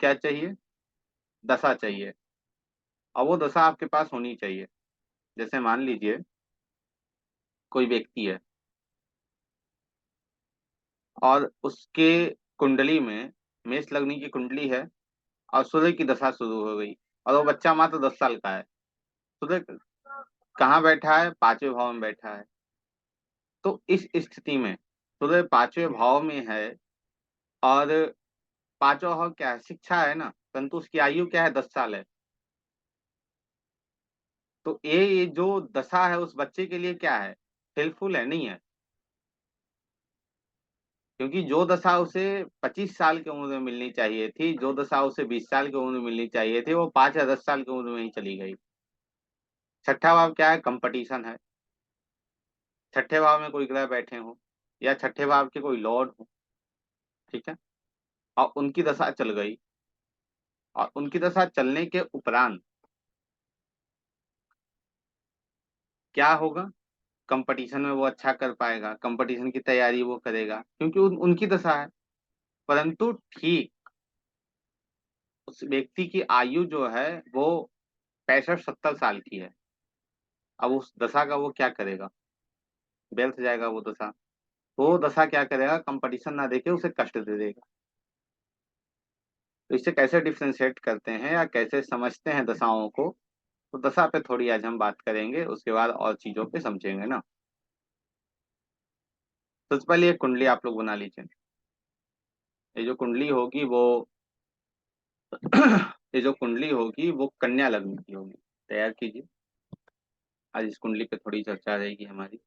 क्या चाहिए? दशा चाहिए। और वो दशा आपके पास होनी चाहिए। जैसे मान लीजिए कोई व्यक्ति है और उसके कुंडली में मेष लग्न की कुंडली है और सूर्य की दशा शुरू हो गई और वो बच्चा मात्र 10 साल का है। सूर्य कहाँ बैठा है? 5वें भाव में बैठा है। तो इस स्थिति में सूर्य 5वें भाव में है और 5वां भाव क्या है? शिक्षा है ना, परंतु उसकी आयु क्या है? 10 साल है। तो ये जो दशा है उस बच्चे के लिए क्या है? हेल्पफुल है? नहीं है। क्योंकि जो दशा उसे 25 साल की उम्र में मिलनी चाहिए थी, जो दशा उसे 20 साल की उम्र में मिलनी चाहिए थी, वो 5 या 10 साल की उम्र में ही चली गई। छठा भाव क्या है? कंपटीशन है। छठे भाव में कोई ग्रह बैठे हो या छठे भाव के कोई लॉर्ड हो, ठीक है, और उनकी दशा चल गई और उनकी दशा चलने के उपरांत क्या होगा? कंपटीशन में वो अच्छा कर पाएगा, कंपटीशन की तैयारी वो करेगा क्योंकि उनकी दशा है। परंतु ठीक उस व्यक्ति की आयु जो है वो 65-70 साल की है। अब उस दशा का वो क्या करेगा? व्यर्थ जाएगा वो दशा। वो दशा क्या करेगा? कंपटीशन ना देके उसे कष्ट दे देगा। तो इससे कैसे डिफ्रेंशिएट करते हैं या कैसे समझते हैं दशाओं को, तो दशा पे थोड़ी आज हम बात करेंगे, उसके बाद और चीजों पे समझेंगे ना। सबसे पहले एक कुंडली आप लोग बना लीजिए। ये जो कुंडली होगी वो ये जो कुंडली होगी वो कन्या लग्न की होगी। तैयार कीजिए। आज इस कुंडली पे थोड़ी चर्चा रहेगी हमारी।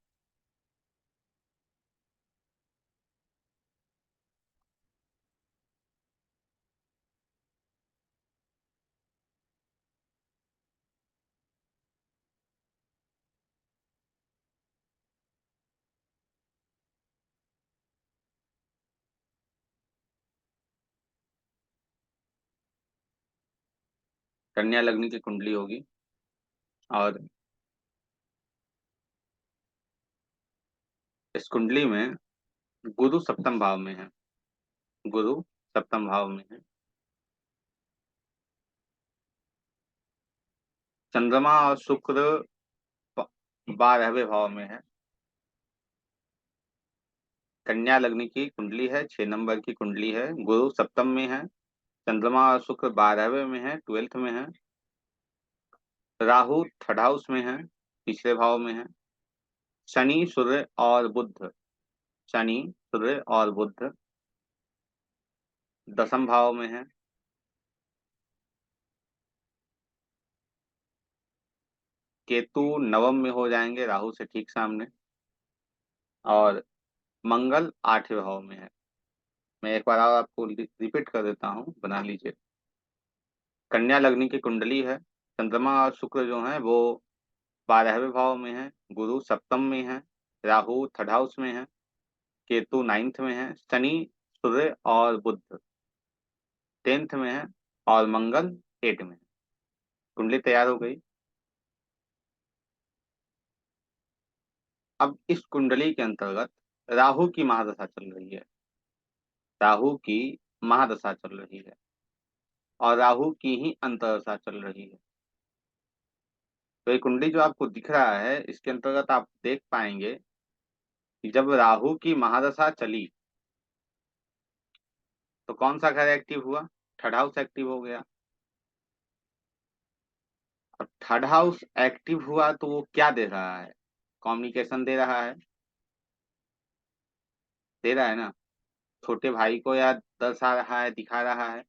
कन्या लग्न की कुंडली होगी और इस कुंडली में गुरु सप्तम भाव में है। गुरु सप्तम भाव में है। चंद्रमा और शुक्र 12वें भाव में है। कन्या लग्न की कुंडली है, 6 नंबर की कुंडली है। गुरु सप्तम में है, चंद्रमा और शुक्र 12वें में है, 12th में है। राहु थर्ड हाउस में है, तीसरे भाव में है। शनि सूर्य और बुध, शनि सूर्य और बुध 10th भाव में है। केतु नवम में हो जाएंगे राहु से ठीक सामने। और मंगल 8वें भाव में है। मैं एक बार और आपको रिपीट कर देता हूँ, बना लीजिए। कन्या लग्न की कुंडली है। चंद्रमा और शुक्र जो है वो 12वें भाव में है। गुरु सप्तम में है। राहु थर्ड हाउस में है। केतु 9th में है। शनि सूर्य और बुध 10th में है। और मंगल 8 में है। कुंडली तैयार हो गई। अब इस कुंडली के अंतर्गत राहु की महादशा चल रही है। राहु की महादशा चल रही है और राहु की ही अंतर्दशा चल रही है। तो ये कुंडली जो आपको दिख रहा है इसके अंतर्गत आप देख पाएंगे कि जब राहु की महादशा चली तो कौन सा घर एक्टिव हुआ? थर्ड हाउस एक्टिव हो गया। अब थर्ड हाउस एक्टिव हुआ तो वो क्या दे रहा है? कम्युनिकेशन दे रहा है। दे रहा है ना। छोटे भाई को या दर्शा रहा है, दिखा रहा है।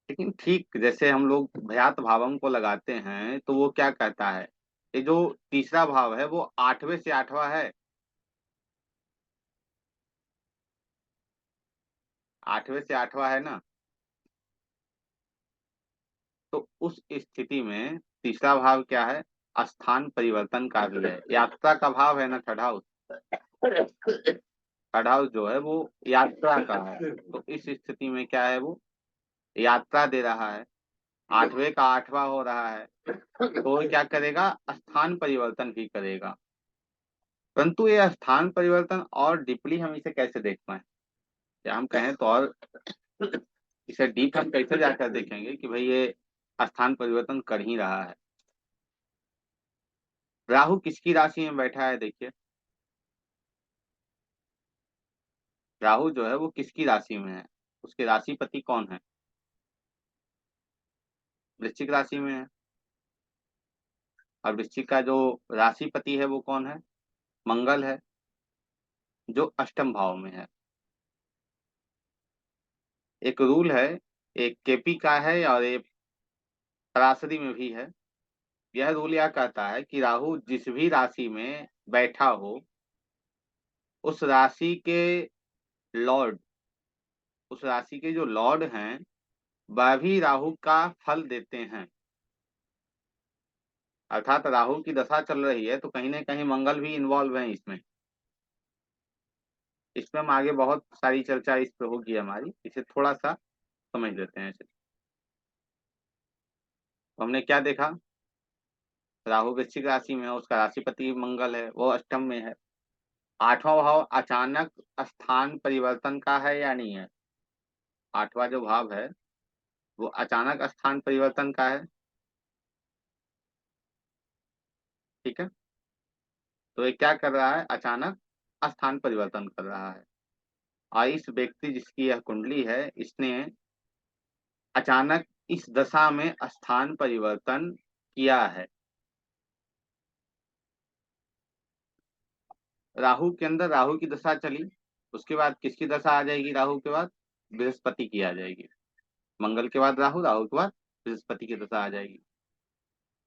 लेकिन ठीक जैसे हम लोग भयात भावम को लगाते हैं तो वो क्या कहता है? ये जो तीसरा भाव है वो 8वें से 8वां है। 8वें से 8वां है ना। तो उस स्थिति में तीसरा भाव क्या है? स्थान परिवर्तन का भी है, यात्रा का भाव है ना थर्ड हाउस। थर्ड हाउस जो है वो यात्रा का है। तो इस स्थिति में क्या है? वो यात्रा दे रहा है। 8वें का 8वां हो रहा है तो वो क्या करेगा? स्थान परिवर्तन भी करेगा। परंतु ये स्थान परिवर्तन और डीपली हम इसे कैसे देख पाए, या हम कहें तो और इसे डीप हम कैसे जाकर देखेंगे कि भाई ये स्थान परिवर्तन कर ही रहा है। राहु किसकी राशि में बैठा है देखिए। राहु जो है वो किसकी राशि में है, उसके राशिपति कौन है? वृश्चिक राशि में है। और वृश्चिक का जो राशिपति है वो कौन है? मंगल है, जो अष्टम भाव में है। एक रूल है, एक केपी का है और एक पराशरी में भी है। यह रूल यह कहता है कि राहु जिस भी राशि में बैठा हो, उस राशि के लॉर्ड, उस राशि के जो लॉर्ड हैं, वह भी राहु का फल देते हैं। अर्थात राहु की दशा चल रही है तो कहीं ना कहीं मंगल भी इन्वॉल्व है इसमें। इसमें हम आगे बहुत सारी चर्चा इस पे होगी हमारी, इसे थोड़ा सा समझ लेते हैं इसे। तो हमने क्या देखा, राहु वृश्चिक राशि में है, उसका राशिपति मंगल है, वो अष्टम में है। आठवां भाव अचानक स्थान परिवर्तन का है या नहीं है? आठवां जो भाव है वो अचानक स्थान परिवर्तन का है। ठीक है, तो ये क्या कर रहा है, अचानक स्थान परिवर्तन कर रहा है। और इस व्यक्ति जिसकी यह कुंडली है, इसने अचानक इस दशा में स्थान परिवर्तन किया है। राहु के अंदर राहु की दशा चली, उसके बाद किसकी दशा आ जाएगी? राहु के बाद बृहस्पति की आ जाएगी। मंगल के बाद राहु, राहु के बाद बृहस्पति की दशा आ जाएगी।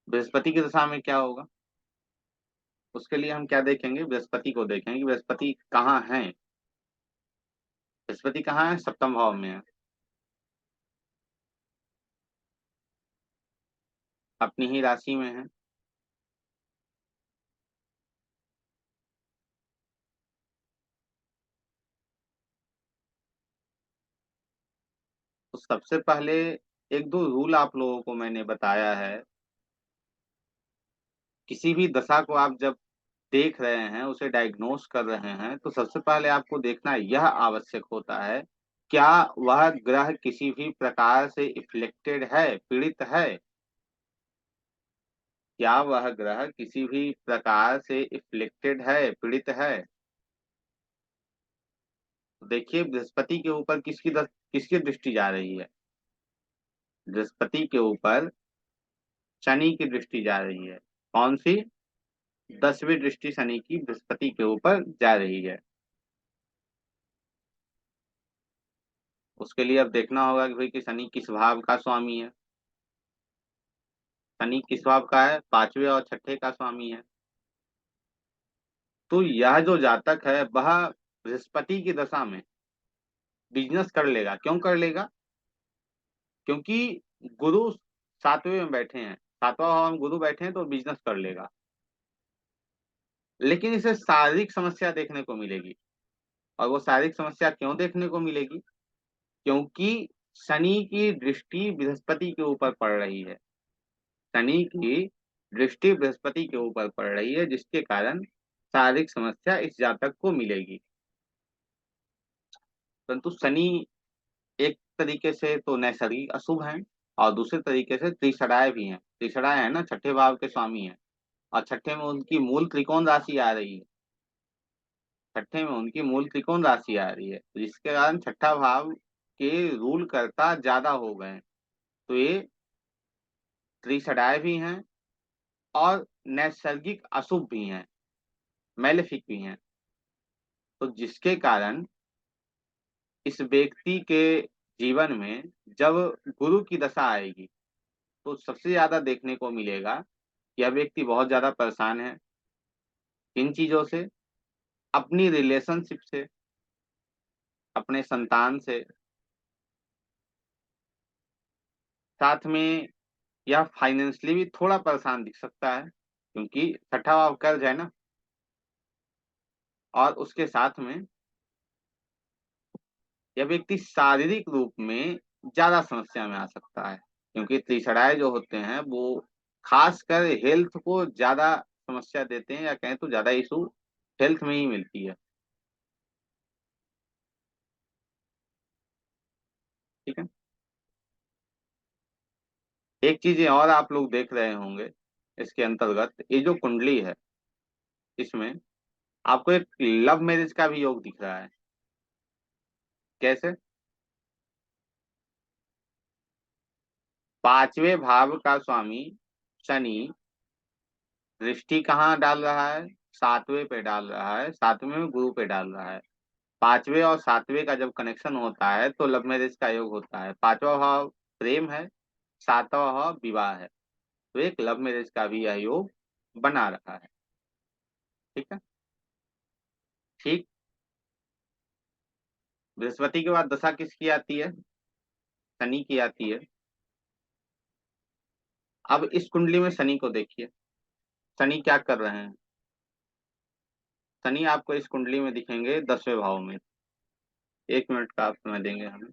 बृहस्पति की दशा में क्या होगा, उसके लिए हम क्या देखेंगे, बृहस्पति को देखेंगे कि बृहस्पति कहाँ है। बृहस्पति कहाँ है? सप्तम भाव में है, अपनी ही राशि में है। तो सबसे पहले एक दो रूल आप लोगों को मैंने बताया है। किसी भी दशा को आप जब देख रहे हैं, उसे डायग्नोस कर रहे हैं, तो सबसे पहले आपको देखना यह आवश्यक होता है, क्या वह ग्रह किसी भी प्रकार से इफ्लेक्टेड है, पीड़ित है? क्या वह ग्रह किसी भी प्रकार से इफ्लेक्टेड है, पीड़ित है? देखिए बृहस्पति के ऊपर किसकी दृष्टि जा रही है? बृहस्पति के ऊपर शनि की दृष्टि जा रही है। कौन सी? 10वीं दृष्टि शनि की बृहस्पति के ऊपर जा रही है। उसके लिए अब देखना होगा कि भाई कि शनि किस भाव का स्वामी है। शनि किस भाव का है? पांचवे और छठे का स्वामी है। तो यह जो जातक है वह बृहस्पति की दशा में बिजनेस कर लेगा। क्यों कर लेगा? क्योंकि गुरु सातवें में बैठे हैं, सातवां भाव में गुरु बैठे हैं, तो बिजनेस कर लेगा। लेकिन इसे शारीरिक समस्या देखने को मिलेगी। और वो शारीरिक समस्या क्यों देखने को मिलेगी? क्योंकि शनि की दृष्टि बृहस्पति के ऊपर पड़ रही है। शनि की दृष्टि बृहस्पति के ऊपर पड़ रही है, जिसके कारण शारीरिक समस्या इस जातक को मिलेगी। परंतु शनि एक तरीके से तो नैसर्गिक अशुभ है, और दूसरे तरीके से त्रिशराय भी हैं। त्रिशराय है ना, छठे भाव के स्वामी है। और छठे में उनकी मूल त्रिकोण राशि आ रही है। छठे में उनकी मूल त्रिकोण राशि आ रही है, तो जिसके कारण छठा भाव के रूल करता ज्यादा हो गए। तो ये त्रिशराय भी हैं और नैसर्गिक अशुभ भी हैं, मैलेफिक भी हैं। तो जिसके कारण इस व्यक्ति के जीवन में जब गुरु की दशा आएगी, तो सबसे ज्यादा देखने को मिलेगा कि यह व्यक्ति बहुत ज्यादा परेशान है। किन चीजों से? अपनी रिलेशनशिप से, अपने संतान से, साथ में यह फाइनेंशियली भी थोड़ा परेशान दिख सकता है, क्योंकि छठा भाव कर्ज है ना। और उसके साथ में यह व्यक्ति शारीरिक रूप में ज्यादा समस्या में आ सकता है, क्योंकि त्रिशराय जो होते हैं वो खासकर हेल्थ को ज्यादा समस्या देते हैं, या कहें तो ज्यादा इशू हेल्थ में ही मिलती है। ठीक है। एक चीज और आप लोग देख रहे होंगे इसके अंतर्गत, ये जो कुंडली है इसमें आपको एक लव मैरिज का भी योग दिख रहा है। कैसे? पांचवें भाव का स्वामी शनि दृष्टि कहाँ डाल रहा है? सातवें पे डाल रहा है, सातवें में गुरु पे डाल रहा है। पांचवें और सातवें का जब कनेक्शन होता है तो लव मैरिज का योग होता है। पांचवा भाव प्रेम है, सातवां भाव विवाह है, तो एक लव मैरिज का भी यह योग बना रहा है। ठीक है। ठीक। बृहस्पति के बाद दशा किसकी आती है? शनि की आती है। अब इस कुंडली में शनि को देखिए, शनि क्या कर रहे हैं। शनि आपको इस कुंडली में दिखेंगे 10वें भाव में। 1 मिनट का आप समय देंगे हमें।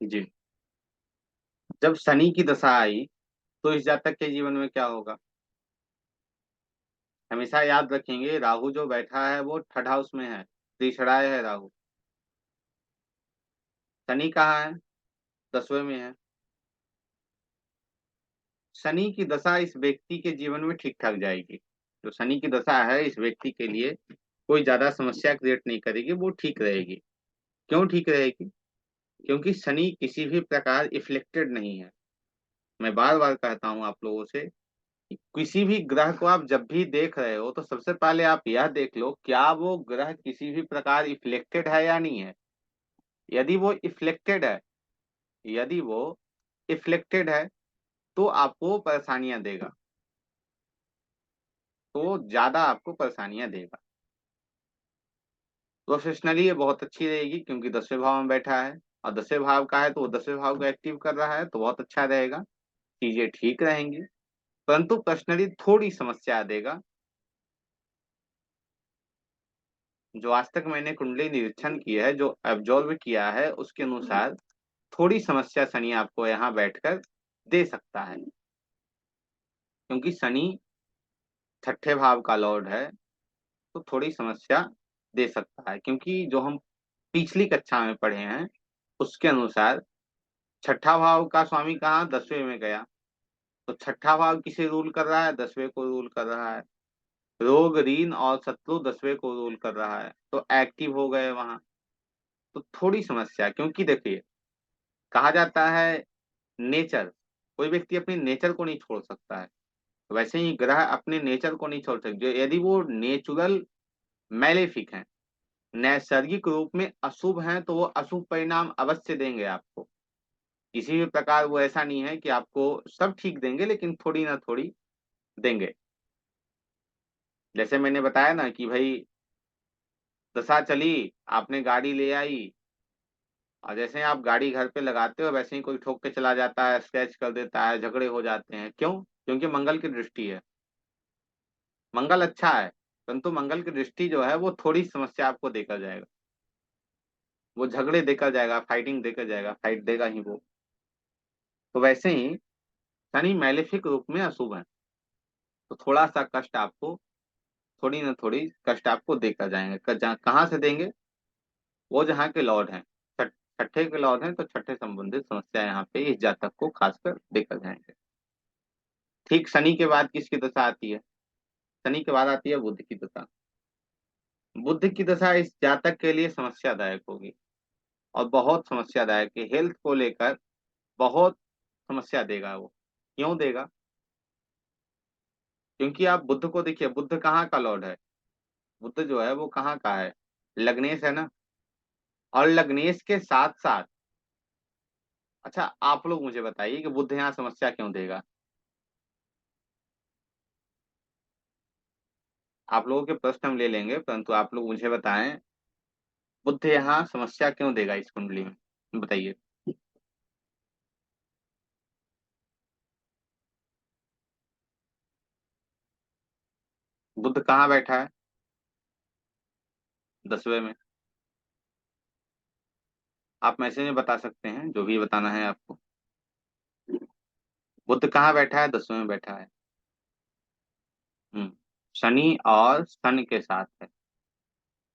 जी। जब शनि की दशा आई तो इस जातक के जीवन में क्या होगा? हमेशा याद रखेंगे, राहु जो बैठा है वो थर्ड हाउस में है, तीसरा है राहु। शनि कहाँ है? 10वें में है। शनि की दशा इस व्यक्ति के जीवन में ठीक ठाक जाएगी। जो शनि की दशा है इस व्यक्ति के लिए कोई ज्यादा समस्या क्रिएट नहीं करेगी, वो ठीक रहेगी। क्यों ठीक रहेगी? क्योंकि शनि किसी भी प्रकार इफ्लेक्टेड नहीं है। मैं बार बार कहता हूं आप लोगों से कि किसी भी ग्रह को आप जब भी देख रहे हो तो सबसे पहले आप यह देख लो क्या वो ग्रह किसी भी प्रकार इफ्लेक्टेड है या नहीं है। यदि वो इफ्लेक्टेड है, यदि वो इफ्लेक्टेड है तो आपको परेशानियां देगा, तो ज्यादा आपको परेशानियां देगा। प्रोफेशनली ये बहुत अच्छी रहेगी क्योंकि 10वें भाव में बैठा है, और 10वें भाव का है तो वो 10वें भाव को एक्टिव कर रहा है, तो बहुत अच्छा रहेगा। चीजें ठीक रहेंगी। परंतु पर्सनली थोड़ी समस्या देगा। जो आज तक मैंने कुंडली निरीक्षण किया है, जो ऑब्जर्व किया है, उसके अनुसार थोड़ी समस्या शनि आपको यहाँ बैठकर दे सकता है। क्योंकि शनि छठे भाव का लॉर्ड है, तो थोड़ी समस्या दे सकता है। क्योंकि जो हम पिछली कक्षा में पढ़े हैं उसके अनुसार छठा भाव का स्वामी कहाँ? 10वें में गया। तो छठा भाव किसे रूल कर रहा है? 10वें को रूल कर रहा है। रोग ऋण और शत्रु 10वें को रूल कर रहा है, तो एक्टिव हो गए वहां। तो थोड़ी समस्या, क्योंकि देखिए कहा जाता है नेचर, कोई व्यक्ति अपने नेचर को नहीं छोड़ सकता है, वैसे ही ग्रह अपने नेचर को नहीं छोड़ सकते। यदि वो नेचुरल मैलेफिक हैं, नैसर्गिक रूप में अशुभ हैं, तो वो अशुभ परिणाम अवश्य देंगे आपको। किसी भी प्रकार वो ऐसा नहीं है कि आपको सब ठीक देंगे, लेकिन थोड़ी ना थोड़ी देंगे। जैसे मैंने बताया ना कि भाई दशा चली, आपने गाड़ी ले आई, और जैसे ही आप गाड़ी घर पे लगाते हो वैसे ही कोई ठोक के चला जाता है, स्क्रैच कर देता है, झगड़े हो जाते हैं। क्यों? क्योंकि मंगल की दृष्टि है। मंगल अच्छा है, परंतु मंगल की दृष्टि जो है वो थोड़ी समस्या आपको देकर जाएगा। वो झगड़े देकर जाएगा, फाइटिंग देकर जाएगा, फाइट देगा ही वो। तो वैसे ही शनि मैलेफिक रूप में अशुभ है, तो थोड़ा सा कष्ट आपको, थोड़ी ना थोड़ी कष्ट आपको देकर जाएंगे। कहाँ से देंगे? वो जहाँ के लॉर्ड हैं, छठे छठे के लॉर्ड हैं तो छठे संबंधित समस्या यहाँ पे इस जातक को खासकर देखा जाएंगे। ठीक शनि के बाद किसकी दशा आती है? शनि के बाद आती है बुध की दशा। बुध की दशा इस जातक के लिए समस्यादायक होगी, और बहुत समस्यादायक है। हेल्थ को लेकर बहुत समस्या देगा वो। क्यों देगा? क्योंकि आप बुध को देखिए, बुध कहाँ का लॉर्ड है? बुध जो है वो कहाँ का है? लग्नेश है ना। और लग्नेश के साथ साथ, अच्छा आप लोग मुझे बताइए कि बुध यहाँ समस्या क्यों देगा? आप लोगों के प्रश्न हम ले लेंगे, परंतु आप लोग मुझे बताएं बुध यहाँ समस्या क्यों देगा इस कुंडली में, बताइए। बुध कहाँ बैठा है? 10वें में। आप मैसेज में बता सकते हैं जो भी बताना है आपको। बुध कहाँ बैठा है? 10वें में बैठा है। हम्म। शनि और सन के साथ है।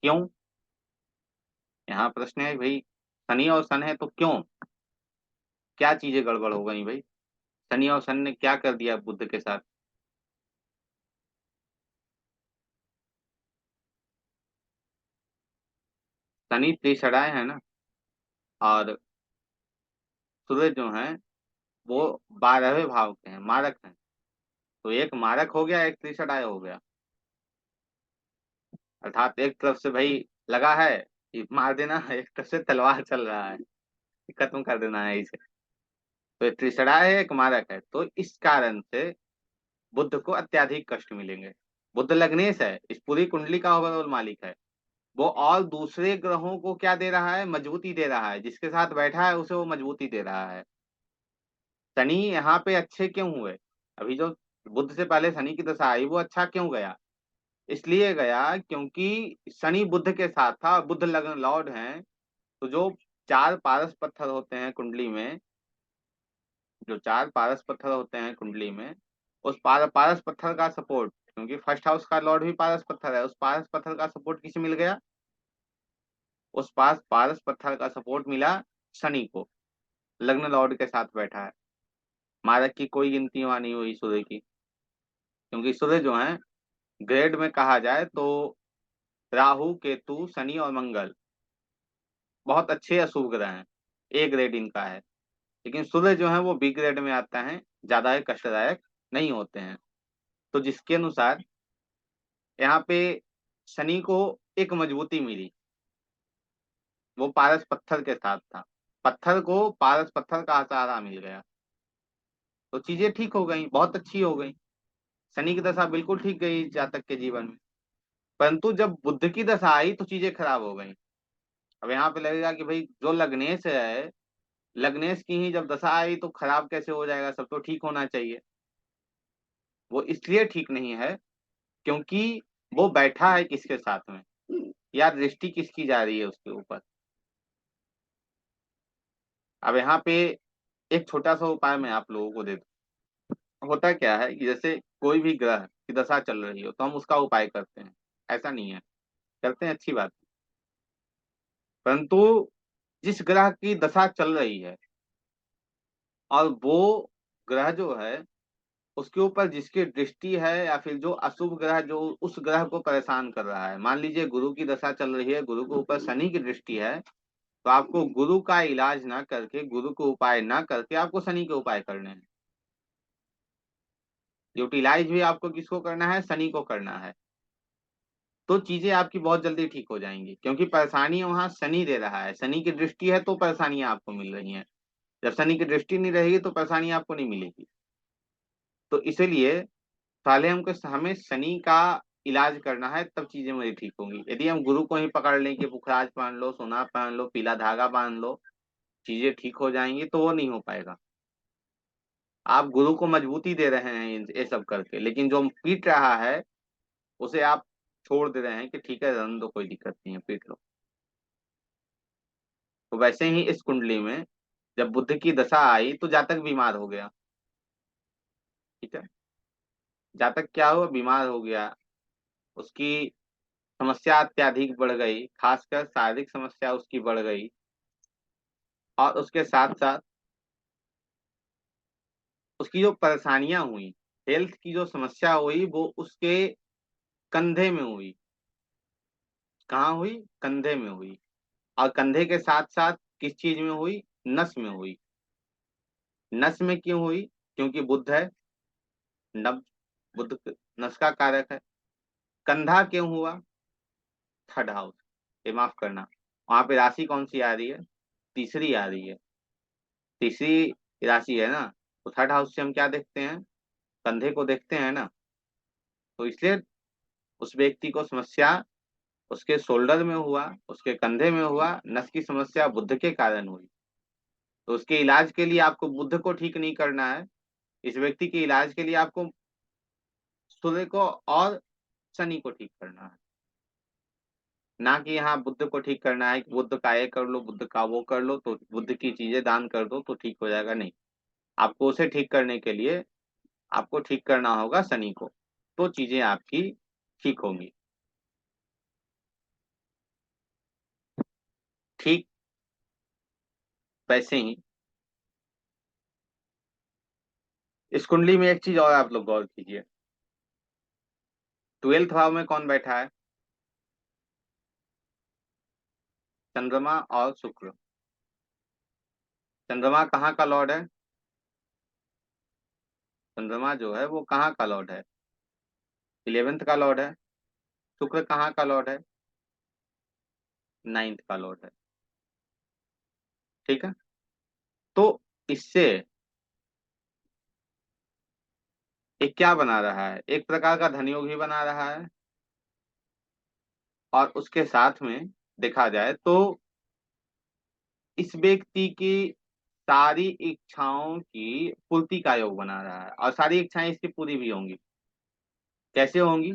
क्यों? यहाँ प्रश्न है भाई, शनि और सन है तो क्यों? क्या चीजें गड़बड़ हो गई भाई? शनि और सन ने क्या कर दिया बुध के साथ? शनि त्रिशराय है ना, और सूर्य जो है वो 12वें भाव के हैं, मारक हैं। तो एक मारक हो गया, एक त्रिशराय हो गया। अर्थात एक तरफ से भाई लगा है कि मार देना, एक तरफ से तलवार चल रहा है कि खत्म कर देना है इसे। तो एक त्रिशराय है, एक मारक है, तो इस कारण से बुध को अत्याधिक कष्ट मिलेंगे। बुध लग्नेश है, इस पूरी कुंडली का ओवरऑल मालिक है। वो और दूसरे ग्रहों को क्या दे रहा है? मजबूती दे रहा है। जिसके साथ बैठा है उसे वो मजबूती दे रहा है। शनि यहाँ पे अच्छे क्यों हुए? अभी जो बुध से पहले शनि की दशा आई वो अच्छा क्यों गया? इसलिए गया क्योंकि शनि बुध के साथ था, बुध लग्न लॉर्ड हैं। तो जो चार पारस पत्थर होते हैं कुंडली में, जो चार पारस पत्थर होते हैं कुंडली में, उस पारस पत्थर का सपोर्ट, क्योंकि फर्स्ट हाउस का लॉर्ड भी पारस पत्थर है, उस पारस पत्थर का सपोर्ट किसे मिल गया? उस पास पारस पत्थर का सपोर्ट मिला शनि को। लग्न लॉर्ड के साथ बैठा है। मारक की कोई गिनती वहां नहीं हुई सूर्य की, क्योंकि सूर्य जो है ग्रेड में कहा जाए तो राहु केतु शनि और मंगल बहुत अच्छे अशुभ ग्रह हैं। ए ग्रेड इनका है। लेकिन सूर्य जो है वो बी ग्रेड में आता है, ज्यादा कष्टदायक नहीं होते हैं। तो जिसके अनुसार यहाँ पे शनि को एक मजबूती मिली, वो पारस पत्थर के साथ था। पत्थर को पारस पत्थर का सहारा मिल गया, तो चीजें ठीक हो गई, बहुत अच्छी हो गई। शनि की दशा बिल्कुल ठीक गई इस जातक के जीवन में। परंतु जब बुध की दशा आई तो चीजें खराब हो गई। अब यहाँ पे लगेगा कि भाई जो लग्नेश है, लग्नेश की ही जब दशा आई तो खराब कैसे हो जाएगा, सब तो ठीक होना चाहिए। वो इसलिए ठीक नहीं है क्योंकि वो बैठा है किसके साथ में, या दृष्टि किसकी जा रही है उसके ऊपर। अब यहाँ पे एक छोटा सा उपाय मैं आप लोगों को दे दूं। होता क्या है कि जैसे कोई भी ग्रह की दशा चल रही हो तो हम उसका उपाय करते हैं, ऐसा नहीं है, करते हैं, अच्छी बात। परंतु जिस ग्रह की दशा चल रही है और वो ग्रह जो है उसके ऊपर जिसकी दृष्टि है, या फिर जो अशुभ ग्रह जो उस ग्रह को परेशान कर रहा है, मान लीजिए गुरु की दशा चल रही है, गुरु के ऊपर शनि की दृष्टि है, तो आपको गुरु का इलाज ना करके, गुरु के उपाय ना करके आपको शनि के उपाय करने हैं। यूटिलाइज भी आपको किसको करना है? शनि को करना है। तो चीजें आपकी बहुत जल्दी ठीक हो जाएंगी, क्योंकि परेशानी वहां शनि दे रहा है। शनि की दृष्टि है तो परेशानियां आपको मिल रही हैं। जब शनि की दृष्टि नहीं रहेगी तो परेशानी आपको नहीं मिलेगी। तो इसीलिए पहले हमको हमें शनि का इलाज करना है, तब चीजें मेरी ठीक होंगी। यदि हम गुरु को ही पकड़ लें कि पुखराज पहन लो, सोना पहन लो, पीला धागा बांध लो, चीजें ठीक हो जाएंगी, तो वो नहीं हो पाएगा। आप गुरु को मजबूती दे रहे हैं ये सब करके, लेकिन जो पीट रहा है उसे आप छोड़ दे रहे हैं कि ठीक है रहने दो, कोई दिक्कत नहीं है, पीट लो। तो वैसे ही इस कुंडली में जब बुद्ध की दशा आई तो जातक बीमार हो गया। ठीक है, जातक क्या हुआ? बीमार हो गया। उसकी समस्या अत्यधिक बढ़ गई, खासकर शारीरिक समस्या उसकी बढ़ गई। और उसके साथ साथ उसकी जो परेशानियां हुई, हेल्थ की जो समस्या हुई, वो उसके कंधे में हुई। कहाँ हुई? कंधे में हुई। और कंधे के साथ साथ किस चीज में हुई? नस में हुई। नस में क्यों हुई? क्योंकि बुध है, नब, बुध नस का कारक है। कंधा क्यों हुआ? थर्ड हाउस, ये माफ करना, वहां पे राशि कौन सी आ रही है? तीसरी आ रही है। तीसरी राशि है ना, तो थर्ड हाउस से हम क्या देखते हैं? कंधे को देखते हैं ना। तो इसलिए उस व्यक्ति को समस्या उसके शोल्डर में हुआ, उसके कंधे में हुआ, नस की समस्या बुध के कारण हुई। तो उसके इलाज के लिए आपको बुध को ठीक नहीं करना है। इस व्यक्ति के इलाज के लिए आपको सूर्य को और शनि को ठीक करना है। ना कि यहाँ बुद्ध को ठीक करना है कि बुद्ध का ये कर लो, बुद्ध का वो कर लो, तो बुद्ध की चीजें दान कर दो तो ठीक हो जाएगा, नहीं। आपको उसे ठीक करने के लिए आपको ठीक करना होगा शनि को, तो चीजें आपकी ठीक होंगी। ठीक वैसे ही इस कुंडली में एक चीज और आप लोग गौर कीजिए। 12th भाव में कौन बैठा है? चंद्रमा और शुक्र। चंद्रमा कहाँ का लॉर्ड है? चंद्रमा जो है वो कहाँ का लॉर्ड है? 11th का लॉर्ड है। शुक्र कहाँ का लॉर्ड है? 9th का लॉर्ड है। ठीक है। तो इससे एक क्या बना रहा है? एक प्रकार का धनयोग ही बना रहा है। और उसके साथ में देखा जाए तो इस व्यक्ति की सारी इच्छाओं की पूर्ति का योग बना रहा है, और सारी इच्छाएं इसकी पूरी भी होंगी। कैसे होंगी?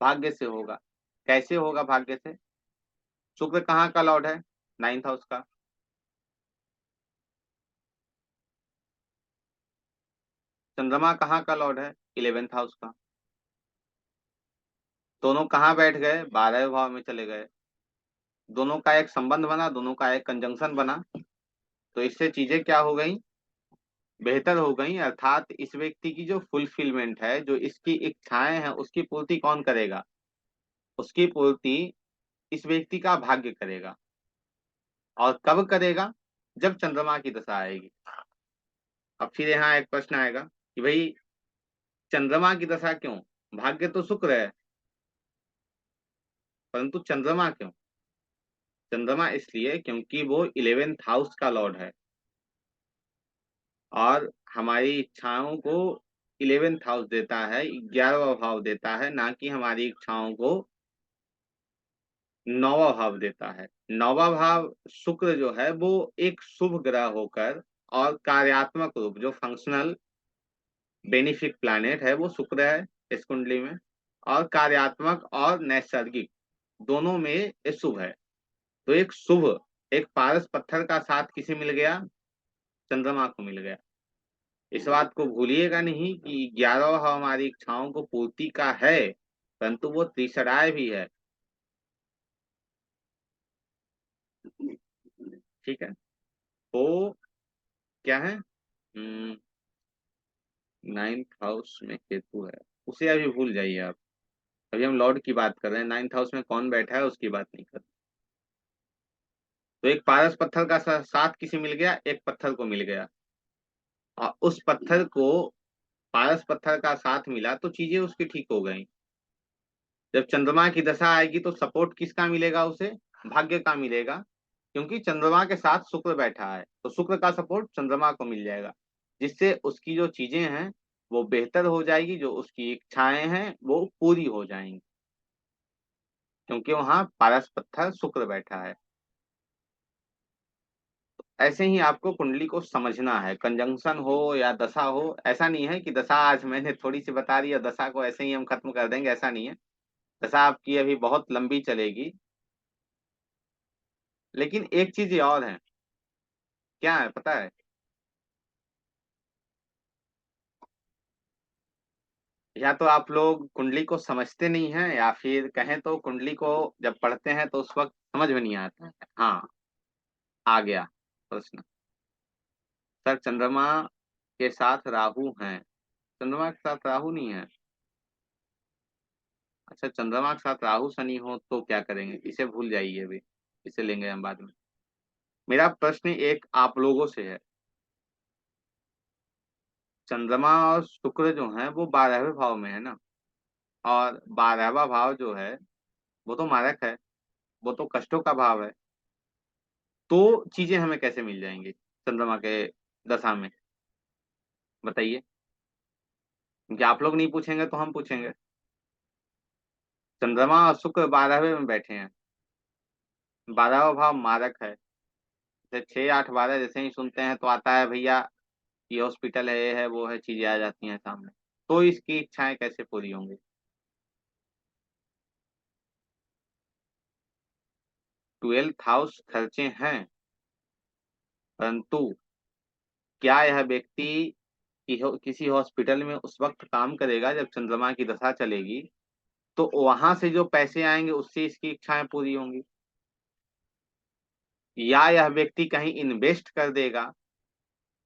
भाग्य से होगा। कैसे होगा भाग्य से? शुक्र कहाँ का लॉर्ड है? 9th हाउस का। चंद्रमा कहाँ का लॉर्ड है? 11th हाउस का। दोनों कहाँ बैठ गए? 12वें भाव में चले गए। दोनों का एक संबंध बना, दोनों का एक कंजंक्शन बना। तो इससे चीजें क्या हो गई? बेहतर हो गई। अर्थात इस व्यक्ति की जो फुलफिलमेंट है, जो इसकी इच्छाएं हैं, उसकी पूर्ति कौन करेगा? उसकी पूर्ति इस व्यक्ति का भाग्य करेगा। और कब करेगा? जब चंद्रमा की दशा आएगी। अब फिर यहाँ एक प्रश्न आएगा कि भाई चंद्रमा की दशा क्यों? भाग्य तो शुक्र है, परंतु चंद्रमा क्यों? चंद्रमा इसलिए क्योंकि वो 11th हाउस का लॉर्ड है। और हमारी इच्छाओं को 11th हाउस देता है, 11वां भाव देता है, ना कि हमारी इच्छाओं को 9वां भाव देता है। 9वां भाव शुक्र जो है वो एक शुभ ग्रह होकर, और कार्यात्मक रूप जो फंक्शनल बेनिफिक प्लैनेट है वो शुक्र है इस कुंडली में। और कार्यात्मक और नैसर्गिक दोनों में ये शुभ है। तो एक शुभ, एक पारस पत्थर का साथ किसे मिल गया? चंद्रमा को मिल गया। इस बात को भूलिएगा नहीं कि 11वां भाव हमारी इच्छाओं को पूर्ति का है, परंतु वो तीसराय भी है। ठीक है। वो क्या है? 9th हाउस में केतु है। उसे अभी भूल जाइए आप। अभी हम लॉर्ड की बात कर रहे हैं, 9th हाउस में कौन बैठा है उसकी बात नहीं कर रहे। तो एक पारस पत्थर का साथ किसे मिल गया? एक पत्थर को मिल गया। और उस पत्थर को, पारस पत्थर का साथ मिला तो चीजें उसकी ठीक हो गई। जब चंद्रमा की दशा आएगी तो सपोर्ट किसका मिलेगा उसे? भाग्य का मिलेगा। क्योंकि चंद्रमा के साथ शुक्र बैठा है, तो शुक्र का सपोर्ट चंद्रमा को मिल जाएगा। जिससे उसकी जो चीजें हैं वो बेहतर हो जाएगी, जो उसकी इच्छाएं हैं वो पूरी हो जाएंगी। क्योंकि वहां पारस पत्थर शुक्र बैठा है। ऐसे ही आपको कुंडली को समझना है, कंजंक्शन हो या दशा हो। ऐसा नहीं है कि दशा आज मैंने थोड़ी सी बता दी और दशा को ऐसे ही हम खत्म कर देंगे, ऐसा नहीं है। दशा आपकी अभी बहुत लंबी चलेगी। लेकिन एक चीज ये और है। क्या है पता है? या तो आप लोग कुंडली को समझते नहीं हैं, या फिर कहें तो कुंडली को जब पढ़ते हैं तो उस वक्त समझ में नहीं आता है। हाँ, आ गया। प्रश्न। सर चंद्रमा के साथ राहु हैं। चंद्रमा के साथ राहु नहीं है। अच्छा, चंद्रमा के साथ राहु शनि हो तो क्या करेंगे, इसे भूल जाइए अभी, इसे लेंगे हम बाद में। मेरा प्रश्न एक आप लोगों से है। चंद्रमा और शुक्र जो है वो 12वें भाव में है ना, और 12वां भाव जो है वो तो मारक है, वो तो कष्टों का भाव है। तो चीजें हमें कैसे मिल जाएंगी चंद्रमा के दशा में, बताइए। क्योंकि आप लोग नहीं पूछेंगे तो हम पूछेंगे। चंद्रमा और शुक्र 12वें में बैठे हैं, 12वां भाव मारक है। जैसे 6 8 12 जैसे ही सुनते हैं तो आता है भैया, ये हॉस्पिटल है, ये है, वो है, चीजें आ जाती हैं सामने। तो इसकी इच्छाएं कैसे पूरी होंगी। 12th हाउस खर्चे हैं, परंतु क्या यह व्यक्ति किसी हॉस्पिटल में उस वक्त काम करेगा जब चंद्रमा की दशा चलेगी, तो वहां से जो पैसे आएंगे उससे इसकी इच्छाएं पूरी होंगी। या यह व्यक्ति कहीं इन्वेस्ट कर देगा,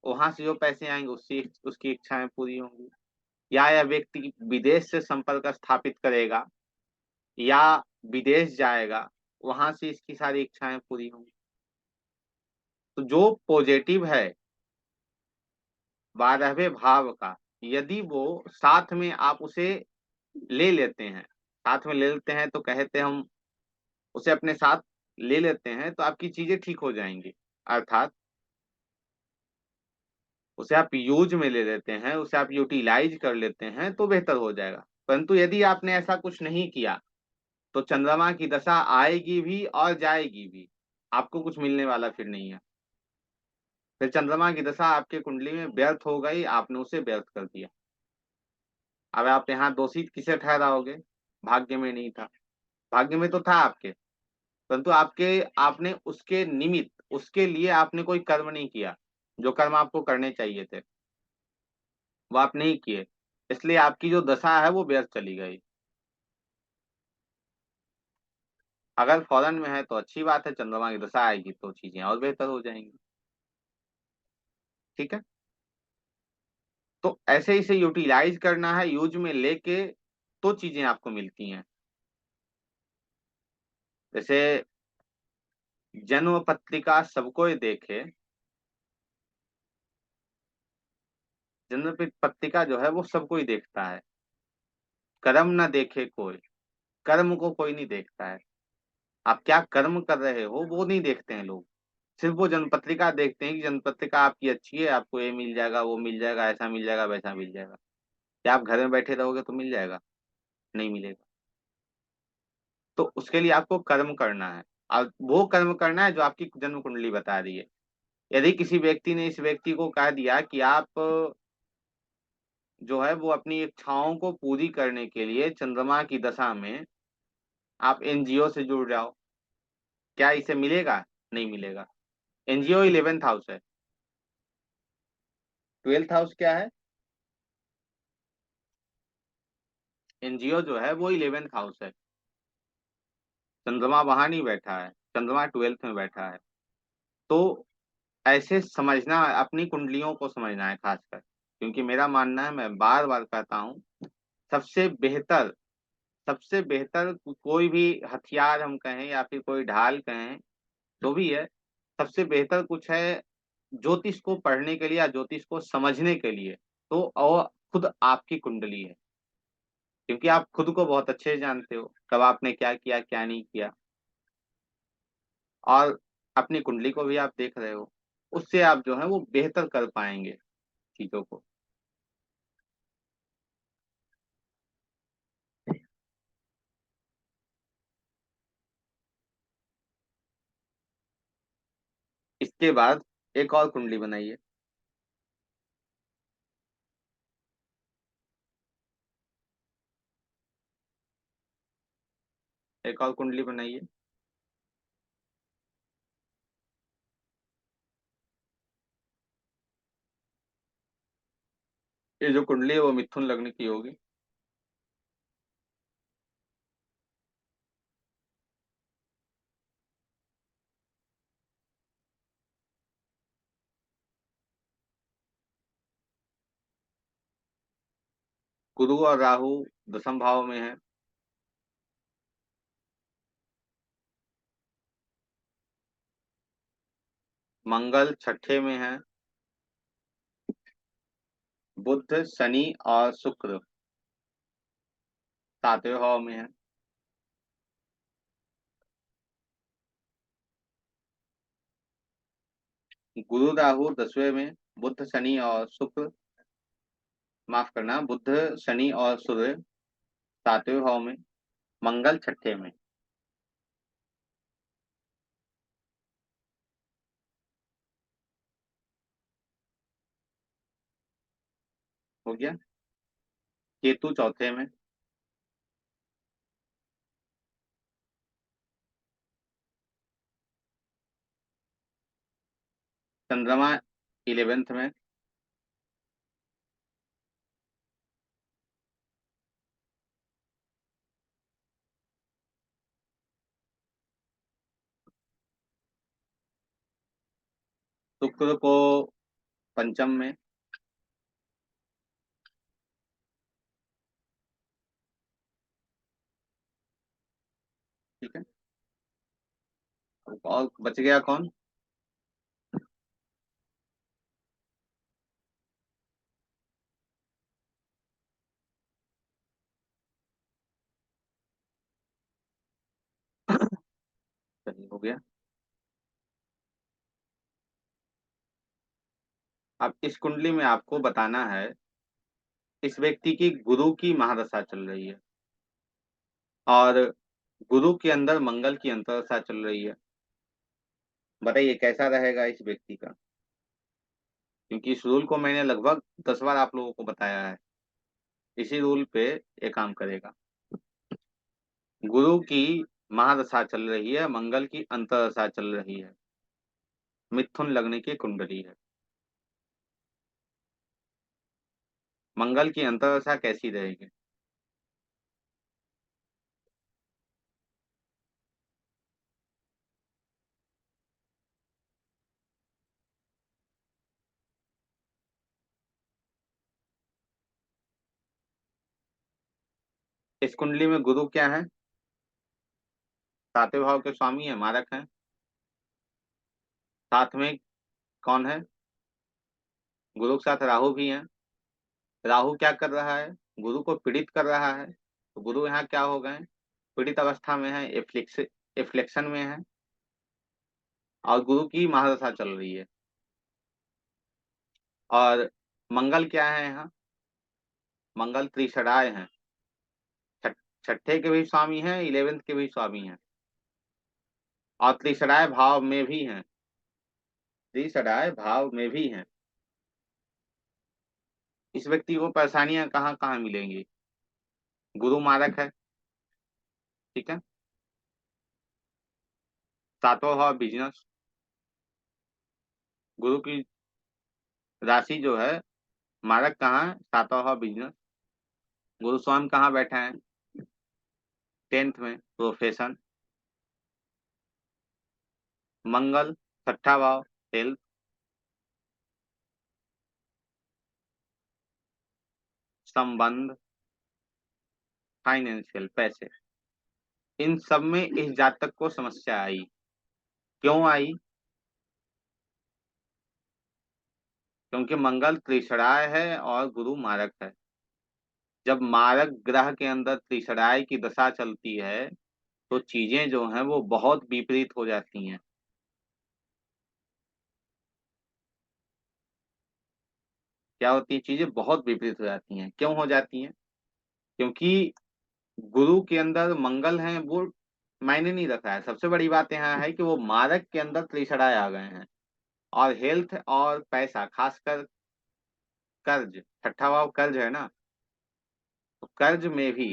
वहां से जो पैसे आएंगे उससे उसकी इच्छाएं पूरी होंगी। या यह व्यक्ति विदेश से संपर्क स्थापित करेगा, या विदेश जाएगा, वहां से इसकी सारी इच्छाएं पूरी होंगी। तो जो पॉजिटिव है 12वें भाव का, यदि वो साथ में आप उसे ले लेते हैं, साथ में ले लेते हैं तो कहते हैं हम, उसे अपने साथ ले लेते हैं तो आपकी चीजें ठीक हो जाएंगी। अर्थात उसे आप यूज में ले लेते हैं, उसे आप यूटिलाइज कर लेते हैं तो बेहतर हो जाएगा। परंतु यदि आपने ऐसा कुछ नहीं किया तो चंद्रमा की दशा आएगी भी और जाएगी भी, आपको कुछ मिलने वाला फिर नहीं है। फिर चंद्रमा की दशा आपके कुंडली में व्यर्थ हो गई, आपने उसे व्यर्थ कर दिया। अब आप यहाँ दोषी किसे ठहराओगे। भाग्य में नहीं था, भाग्य में तो था आपके, परंतु आपके आपने उसके निमित्त, उसके लिए आपने कोई कर्म नहीं किया। जो कर्म आपको करने चाहिए थे वो आप नहीं किए, इसलिए आपकी जो दशा है वो व्यर्थ चली गई। अगर फॉरेन में है तो अच्छी बात है, चंद्रमा की दशा आएगी तो चीजें और बेहतर हो जाएंगी। ठीक है। तो ऐसे इसे यूटिलाइज करना है, यूज में लेके तो चीजें आपको मिलती हैं। जैसे जन्म पत्रिका सबको देखे, जन्म पत्रिका जो है वो सबको ही देखता है, कर्म न देखे कोई। कर्म को कोई नहीं देखता है, आप क्या कर्म कर रहे हो वो नहीं देखते हैं लोग। सिर्फ वो जन्म पत्रिका देखते हैं कि जन्म पत्रिका आपकी अच्छी है, आपको ये मिल जाएगा, वो मिल जाएगा, ऐसा मिल जाएगा, वैसा मिल जाएगा। क्या आप घर में बैठे रहोगे तो मिल जाएगा, नहीं मिलेगा। तो उसके लिए आपको कर्म करना है, और वो कर्म करना है जो आपकी जन्म कुंडली बता रही है। यदि किसी व्यक्ति ने इस व्यक्ति को कह दिया कि आप जो है वो अपनी इच्छाओं को पूरी करने के लिए चंद्रमा की दशा में आप एनजीओ से जुड़ जाओ, क्या इसे मिलेगा, नहीं मिलेगा। एनजीओ 11th हाउस है। 12th हाउस क्या है, एनजीओ जो है वो 11th हाउस है। चंद्रमा वहां नहीं बैठा है, चंद्रमा 12th में बैठा है। तो ऐसे समझना है, अपनी कुंडलियों को समझना है खासकर। क्योंकि मेरा मानना है, मैं बार बार कहता हूँ, सबसे बेहतर, सबसे बेहतर कोई भी हथियार हम कहें या फिर कोई ढाल कहें, जो भी है, सबसे बेहतर कुछ है ज्योतिष को पढ़ने के लिए या ज्योतिष को समझने के लिए, तो और खुद आपकी कुंडली है। क्योंकि आप खुद को बहुत अच्छे से जानते हो, कब आपने क्या किया क्या नहीं किया, और अपनी कुंडली को भी आप देख रहे हो। उससे आप जो है वो बेहतर कर पाएंगे चीजों को। इसके बाद एक और कुंडली बनाइए। एक और कुंडली बनाइए। ये जो कुंडली है वो मिथुन लग्न की होगी। गुरु और राहु दसम भाव में है। मंगल छठे में है। बुध शनि और शुक्र सातवें भाव में है। गुरु राहु दसवें में, बुध शनि और शुक्र, माफ करना, बुध शनि और सूर्य सातवें भाव में, मंगल छठे में। हो गया। केतु चौथे में। चंद्रमा 11th में। शुक्र को पंचम में। ठीक है। और बच गया कौन? चलिए, हो गया। अब इस कुंडली में आपको बताना है, इस व्यक्ति की गुरु की महादशा चल रही है और गुरु के अंदर मंगल की अंतरदशा चल रही है। बताइए कैसा रहेगा इस व्यक्ति का? क्योंकि इस रूल को मैंने लगभग 10 बार आप लोगों को बताया है। इसी रूल पे ये काम करेगा। गुरु की महादशा चल रही है, मंगल की अंतरदशा चल रही है, मिथुन लगने की कुंडली है। मंगल की अंतरदशा कैसी रहेगी? इस कुंडली में गुरु क्या है? सातवें भाव के स्वामी है, मारक है। साथ में कौन है? गुरु के साथ राहु भी है। राहु क्या कर रहा है? गुरु को पीड़ित कर रहा है। तो गुरु यहाँ क्या हो गए? पीड़ित अवस्था में है, एफ्लिक्शन में है, और गुरु की महादशा चल रही है। और मंगल क्या है यहाँ? मंगल त्रिशराय है। छठ छठे के भी स्वामी हैं, 11th के भी स्वामी हैं, और त्रिशराय भाव में भी हैं। त्रिशराय भाव में भी हैं। इस व्यक्ति को परेशानियां कहाँ कहाँ मिलेंगी? गुरु मारक है। ठीक है। सातवां भाव बिजनेस। गुरु की राशि जो है, मारक कहाँ है? सातवां भाव बिजनेस। गुरु स्वामी कहाँ बैठा है? 10th में, प्रोफेशन। मंगल छठा भाव, हेल्थ। संबंध, फाइनेंशियल, पैसे। इन सब में इस जातक को समस्या आई। क्यों आई? क्योंकि मंगल त्रिशराय है और गुरु मारक है। जब मारक ग्रह के अंदर त्रिशराय की दशा चलती है तो चीजें जो हैं वो बहुत विपरीत हो जाती हैं। क्या होती है? चीजें बहुत विपरीत हो जाती हैं। क्यों हो जाती हैं? क्योंकि गुरु के अंदर मंगल है, वो मायने नहीं रख रहा है। सबसे बड़ी बात यहाँ है कि वो मारक के अंदर त्रिशराय आ गए हैं। और हेल्थ और पैसा, खासकर कर्ज, छठा भाव कर्ज है ना, तो कर्ज में भी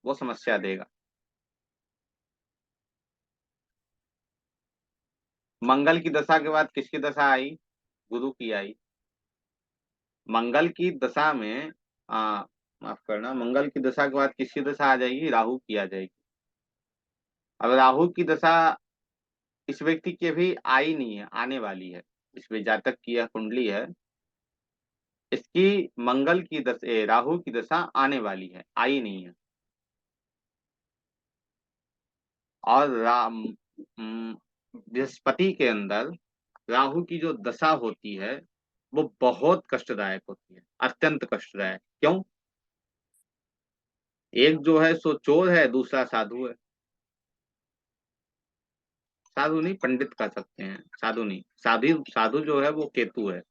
वो समस्या देगा। मंगल की दशा के बाद किसकी दशा आई? गुरु की आई। मंगल की दशा में माफ करना, मंगल की दशा के बाद किसकी दशा आ जाएगी? राहु की आ जाएगी। अब राहु की दशा इस व्यक्ति की अभी आई नहीं है, आने वाली है। इसमें जातक की यह कुंडली है, इसकी मंगल की दशा, राहु की दशा आने वाली है, आई नहीं है। और बृहस्पति के अंदर राहु की जो दशा होती है वो बहुत कष्टदायक होती है, अत्यंत कष्टदायक। क्यों? एक जो है सो चोर है, दूसरा साधु है। साधु नहीं, पंडित कह सकते हैं, साधु नहीं। साधु साधु जो है वो केतु है।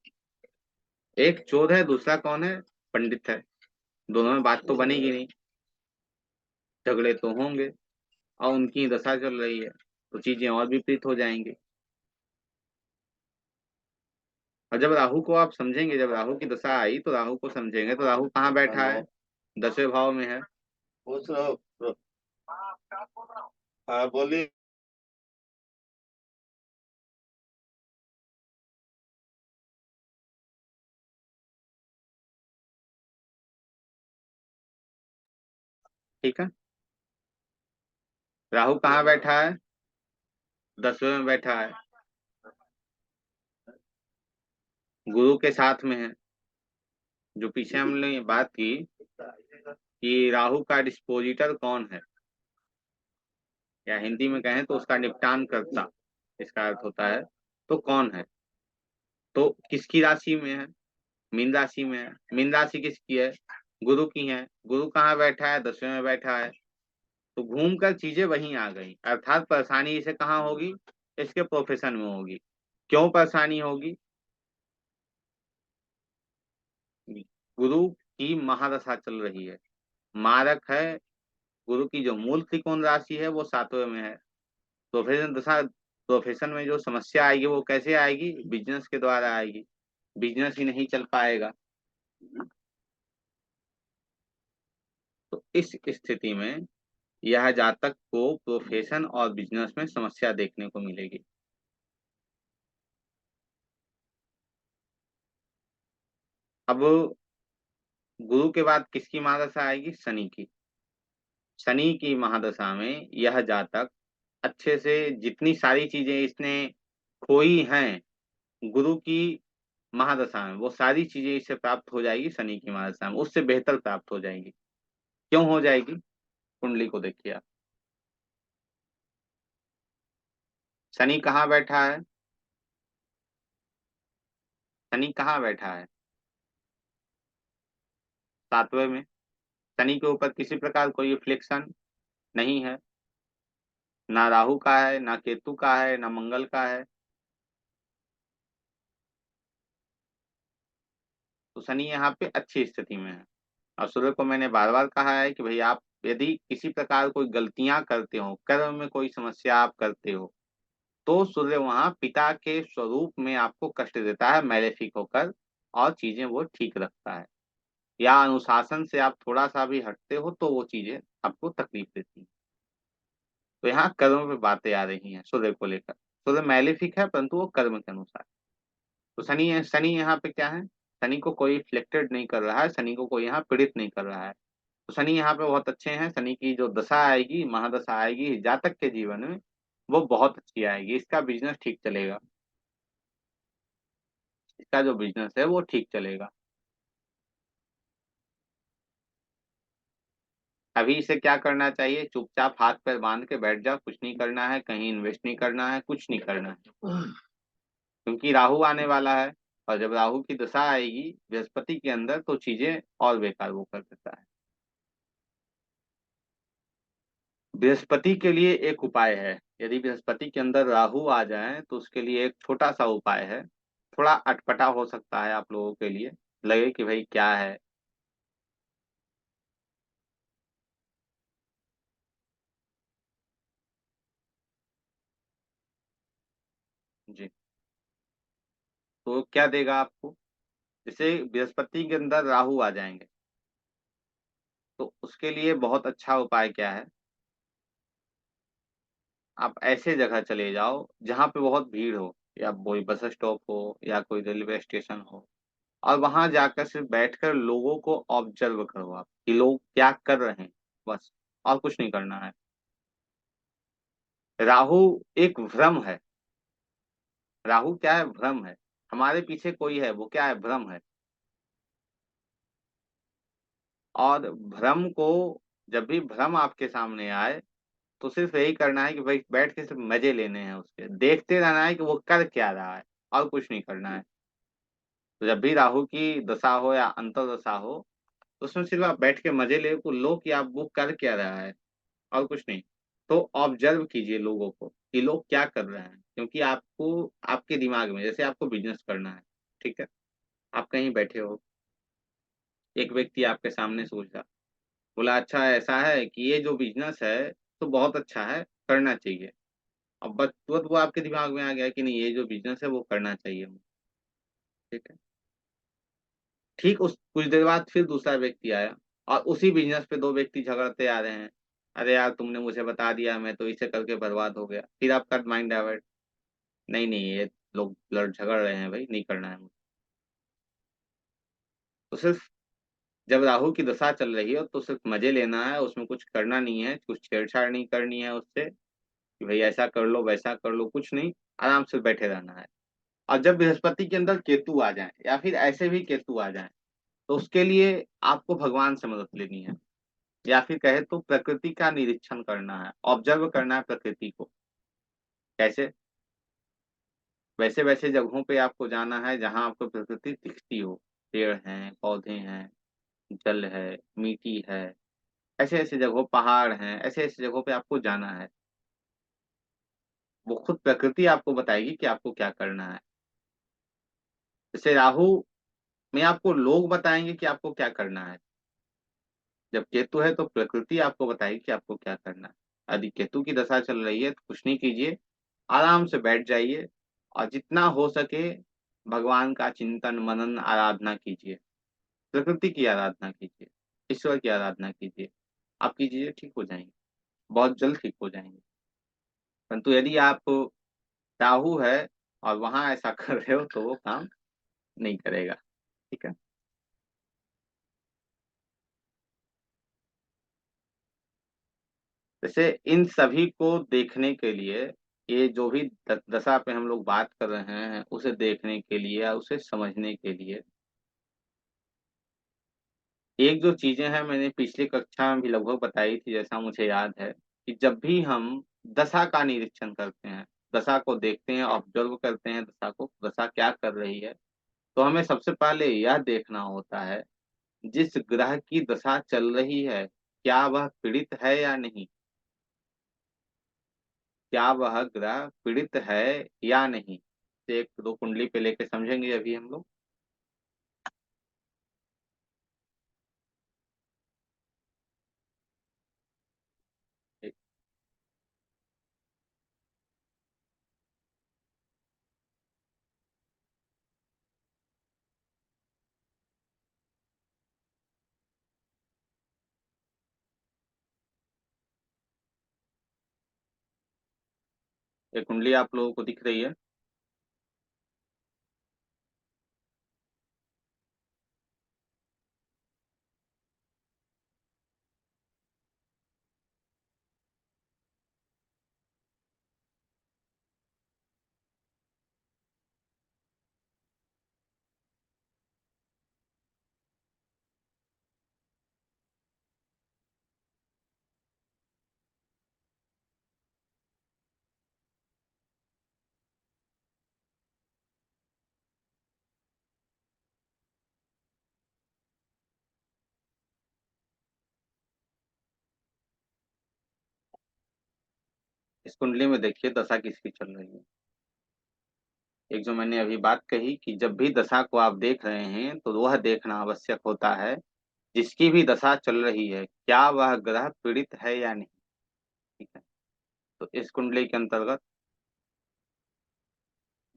एक चोर है, दूसरा कौन है? पंडित है। दोनों में बात तो बनेगी नहीं, झगड़े तो होंगे, और उनकी दशा चल रही है तो चीजें और विपरीत हो जाएंगी। और जब राहु को आप समझेंगे, जब राहु की दशा आई तो राहु को समझेंगे, तो राहु कहाँ बैठा है? 10वें भाव में है। पूछ रहा। हाँ बोलिए। ठीक है। राहु कहाँ बैठा है? 10वें में बैठा है, गुरु के साथ में है। जो पीछे हमने ये बात की कि राहु का डिस्पोजिटर कौन है, या हिंदी में कहें तो उसका निपटान कर्ता, इसका अर्थ होता है। तो कौन है? तो किसकी राशि में है? मीन राशि में है। मीन राशि किसकी है? गुरु की है। गुरु कहाँ बैठा है? 10वें में बैठा है। तो घूम कर चीजें वहीं आ गई, अर्थात परेशानी इसे कहाँ होगी? इसके प्रोफेशन में होगी। क्यों परेशानी होगी? गुरु की महादशा चल रही है, मारक है। गुरु की जो मूल त्रिकोण राशि है वो 7वें में है। प्रोफेशन दशा, प्रोफेशन में जो समस्या आएगी वो कैसे आएगी? बिजनेस के द्वारा आएगी। बिजनेस ही नहीं चल पाएगा। तो इस स्थिति में यह जातक को प्रोफेशन और बिजनेस में समस्या देखने को मिलेगी। अब गुरु के बाद किसकी महादशा आएगी? शनि की। शनि की महादशा में यह जातक अच्छे से, जितनी सारी चीजें इसने खोई हैं गुरु की महादशा में, वो सारी चीजें इसे प्राप्त हो जाएगी शनि की महादशा में, उससे बेहतर प्राप्त हो जाएगी। क्यों हो जाएगी? कुंडली को देखिए आप। शनि कहाँ बैठा है? शनि कहाँ बैठा है? 7वें में। शनि के ऊपर किसी प्रकार कोई इफ्लिक्शन नहीं है, ना राहु का है, ना केतु का है, ना मंगल का है। तो शनि यहाँ पे अच्छी स्थिति में है। और सूर्य को मैंने बार बार कहा है कि भाई आप यदि किसी प्रकार कोई गलतियां करते हो, कर्म में कोई समस्या आप करते हो, तो सूर्य वहां पिता के स्वरूप में आपको कष्ट देता है, मैलेफिक होकर, और चीजें वो ठीक रखता है। या अनुशासन से आप थोड़ा सा भी हटते हो तो वो चीजें आपको तकलीफ देती हैं। तो यहाँ कर्म पे बातें आ रही हैं सूर्य को लेकर। सूर्य मैलेफिक है परंतु वो कर्म के अनुसार। तो शनि यहाँ पे क्या है? शनि को कोई इफ्लेक्टेड नहीं कर रहा है, शनि को कोई यहाँ पीड़ित नहीं कर रहा है। तो शनि यहाँ पे बहुत अच्छे हैं। शनि की जो दशा आएगी, महादशा आएगी जातक के जीवन में, वो बहुत अच्छी आएगी। इसका बिजनेस ठीक चलेगा। इसका जो बिजनेस है वो ठीक चलेगा। अभी इसे क्या करना चाहिए? चुपचाप हाथ पैर बांध के बैठ जाओ, कुछ नहीं करना है, कहीं इन्वेस्ट नहीं करना है, कुछ नहीं करना है। क्योंकि राहु आने वाला है, और जब राहु की दशा आएगी बृहस्पति के अंदर तो चीजें और बेकार वो कर देता है। बृहस्पति के लिए एक उपाय है। यदि बृहस्पति के अंदर राहु आ जाए तो उसके लिए एक छोटा सा उपाय है। थोड़ा अटपटा हो सकता है आप लोगों के लिए, लगे कि भाई क्या है। जी। तो क्या देगा आपको? जैसे बृहस्पति के अंदर राहु आ जाएंगे तो उसके लिए बहुत अच्छा उपाय क्या है? आप ऐसे जगह चले जाओ जहाँ पे बहुत भीड़ हो, या कोई बस स्टॉप हो या कोई रेलवे स्टेशन हो, और वहां जाकर सिर्फ बैठकर लोगों को ऑब्जर्व करो आप कि लोग क्या कर रहे हैं, बस। और कुछ नहीं करना है। राहु एक भ्रम है। राहु क्या है? भ्रम है। हमारे पीछे कोई है, वो क्या है? भ्रम है। और भ्रम को जब भी भ्रम आपके सामने आए, तो सिर्फ़ यही करना है कि भाई बैठ के सिर्फ़ मज़े लेने हैं उसके। देखते रहना है कि वो कर क्या रहा है और कुछ नहीं करना है। तो जब भी राहु की दशा हो या अंतर्दशा हो, तो उसमें सिर्फ़ आप बैठ के मज़े लो कि आप वो कर क्या रहा है और कुछ नहीं। तो ऑब्ज़र्व कीजिए लोगों को कि लोग क्या कर रहे हैं, क्योंकि आपको आपके दिमाग में जैसे आपको बिज़नेस करना है, ठीक है? आप कहीं बैठे हो, एक व्यक्ति आपके सामने सोच रहा, बोला अच्छा ऐसा है कि ये जो बिज़नेस है, तो बहुत अच्छा है, करना चाहिए। अब बस तुरंत वो आपके दिमाग में आ गया कि नहीं ये जो बिज़नेस है वो करना चाहिए मुझे, ठीक है? ठीक उस कुछ देर बाद फिर दूसरा व्यक्ति आया और उसी बिज़नेस पे 2 व्यक्ति झगड़ते आ रहे हैं। अरे यार तुमने मुझे बता दिया, मैं तो इसे करके बर्बाद हो गया। फिर आपका माइंड डाइवर्ट, नहीं, नहीं ये लोग झगड़ रहे हैं भई, नहीं करना है मुझे। तो सिर्फ़ जब राहु की दशा चल रही हो तो सिर्फ़ मज़े लेना है, उसमें कुछ करना नहीं है, कुछ छेड़-छाड़ नहीं करनी है उससे कि भई ऐसा कर लो, वैसा कर लो, कुछ नहीं, आराम से बैठे रहना है। और जब बृहस्पति के अंदर केतु आ जाएँ या फिर ऐसे भी केतु आ जाएँ, तो उसके लिए आपको भगवान से मदद लेनी है या फिर कहें तो प्रकृति का निरीक्षण करना है, ऑब्ज़र्व करना है प्रकृति को। कैसे? वैसे-वैसे जगहों पे आपको जाना है जहाँ आपको प्रकृति दिखती हो। पेड़ हैं, पौधे हैं, जल है, मिट्टी है, ऐसे-ऐसे जगहों पहाड़ हैं, ऐसे-ऐसे जगहों पे आपको जाना है। वो खुद प्रकृति आपको बताएगी कि आपको क्या करना है। जैसे राहु में आपको लोग बताएँगे कि आपको क्या करना है। जब केतु है तो प्रकृति आपको बताएगी कि आपको क्या करना है। यदि केतु की दशा चल रही है तो कुछ नहीं कीजिए, आराम से बैठ जाइए और जितना हो सके भगवान का चिंतन, मनन, आराधना कीजिए। प्रकृति की आराधना कीजिए, ईश्वर की आराधना कीजिए। आपकी चीज़ें ठीक हो जाएँगी, बहुत जल्द ठीक हो जाएँगी। परंतु यदि आप राहु है और वहाँ ऐसा कर रहे हो तो वो काम नहीं करेगा, ठीक है? जैसे इन सभी को देखने के लिए ये जो भी द दशा पे हम लोग बात कर रहे हैं, उसे देखने के लिए या उसे समझने के लिए एक जो चीज़ें हैं मैंने पिछली कक्षा में भी लगभग बताई थी जैसा मुझे याद है, कि जब भी हम दशा का निरीक्षण करते हैं, दशा को देखते हैं, ऑब्ज़र्व करते हैं दशा को, दशा क्या कर रही है, तो हमें सबसे पहले यह देखना होता है, जिस ग्रह की दशा चल रही है, क्या वह पीड़ित है या नहीं? क्या वह ग्रह पीड़ित है या नहीं? 1-2 कुंडली पे लेके समझेंगे अभी हम लोग। एक एक कुंडली आप लोगों को दिख रही है? इस कुंडली में देखिए दशा किसकी चल रही है। एक जो मैंने अभी बात कही कि जब भी दशा को आप देख रहे हैं, तो वह देखना आवश्यक होता है, जिसकी भी दशा चल रही है, क्या वह ग्रह पीड़ित है या नहीं? ठीक है? तो इस कुंडली के अंतर्गत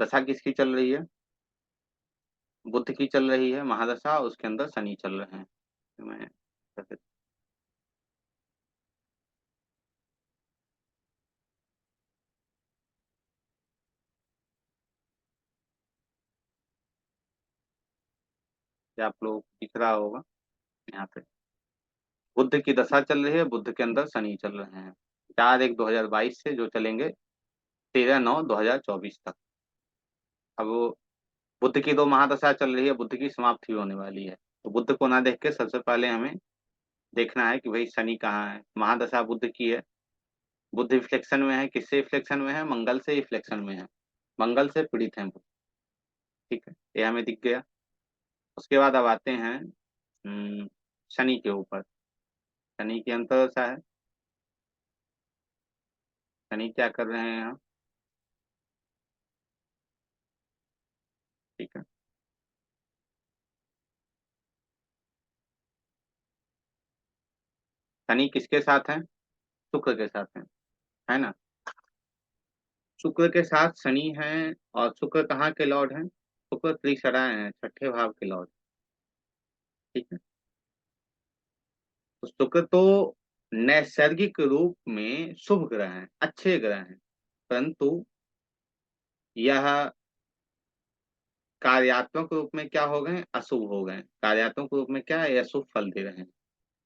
दशा किसकी चल रही है? बुध की चल रही है महादशा, उसके अंदर शनि चल रहे हैं। तो मैं ये आप लोगों को दिख रहा होगा यहाँ पे। बुध की दशा चल रही है, बुध के अंदर शनि चल रहे हैं। 4/1/2022 से जो चलेंगे 13/9/2024 तक। अब बुध की 2 महादशा चल रही है, बुध की समाप्ति होने वाली है। तो बुध को ना देख के सबसे पहले हमें देखना है कि भाई शनि कहाँ है। महादशा बुध की है। बुध रिफ्लेक्शन में है, किससे रिफ्लेक्शन में है? मंगल से रिफ्लेक्शन में है। मंगल से पीड़ित है बुध। ठीक है, ये हमें दिख गया। उसके बाद अब आते हैं शनि के ऊपर। शनि की अंतर्दशा है। शनि क्या कर रहे हैं यहाँ? ठीक है। शनि किसके साथ है? शुक्र के साथ है ना? शुक्र के साथ शनि है। और शुक्र कहाँ के लॉर्ड हैं? शुक्र त्रिसराय हैं, छठे भाव के लॉर्ड। ठीक है। तो शुक्र तो नैसर्गिक रूप में शुभ ग्रह हैं, अच्छे ग्रह हैं। परंतु यह कार्यात्मक रूप में क्या हो गए? अशुभ हो गए। कार्यात्मक रूप में क्या है? ये अशुभ फल दे रहे हैं,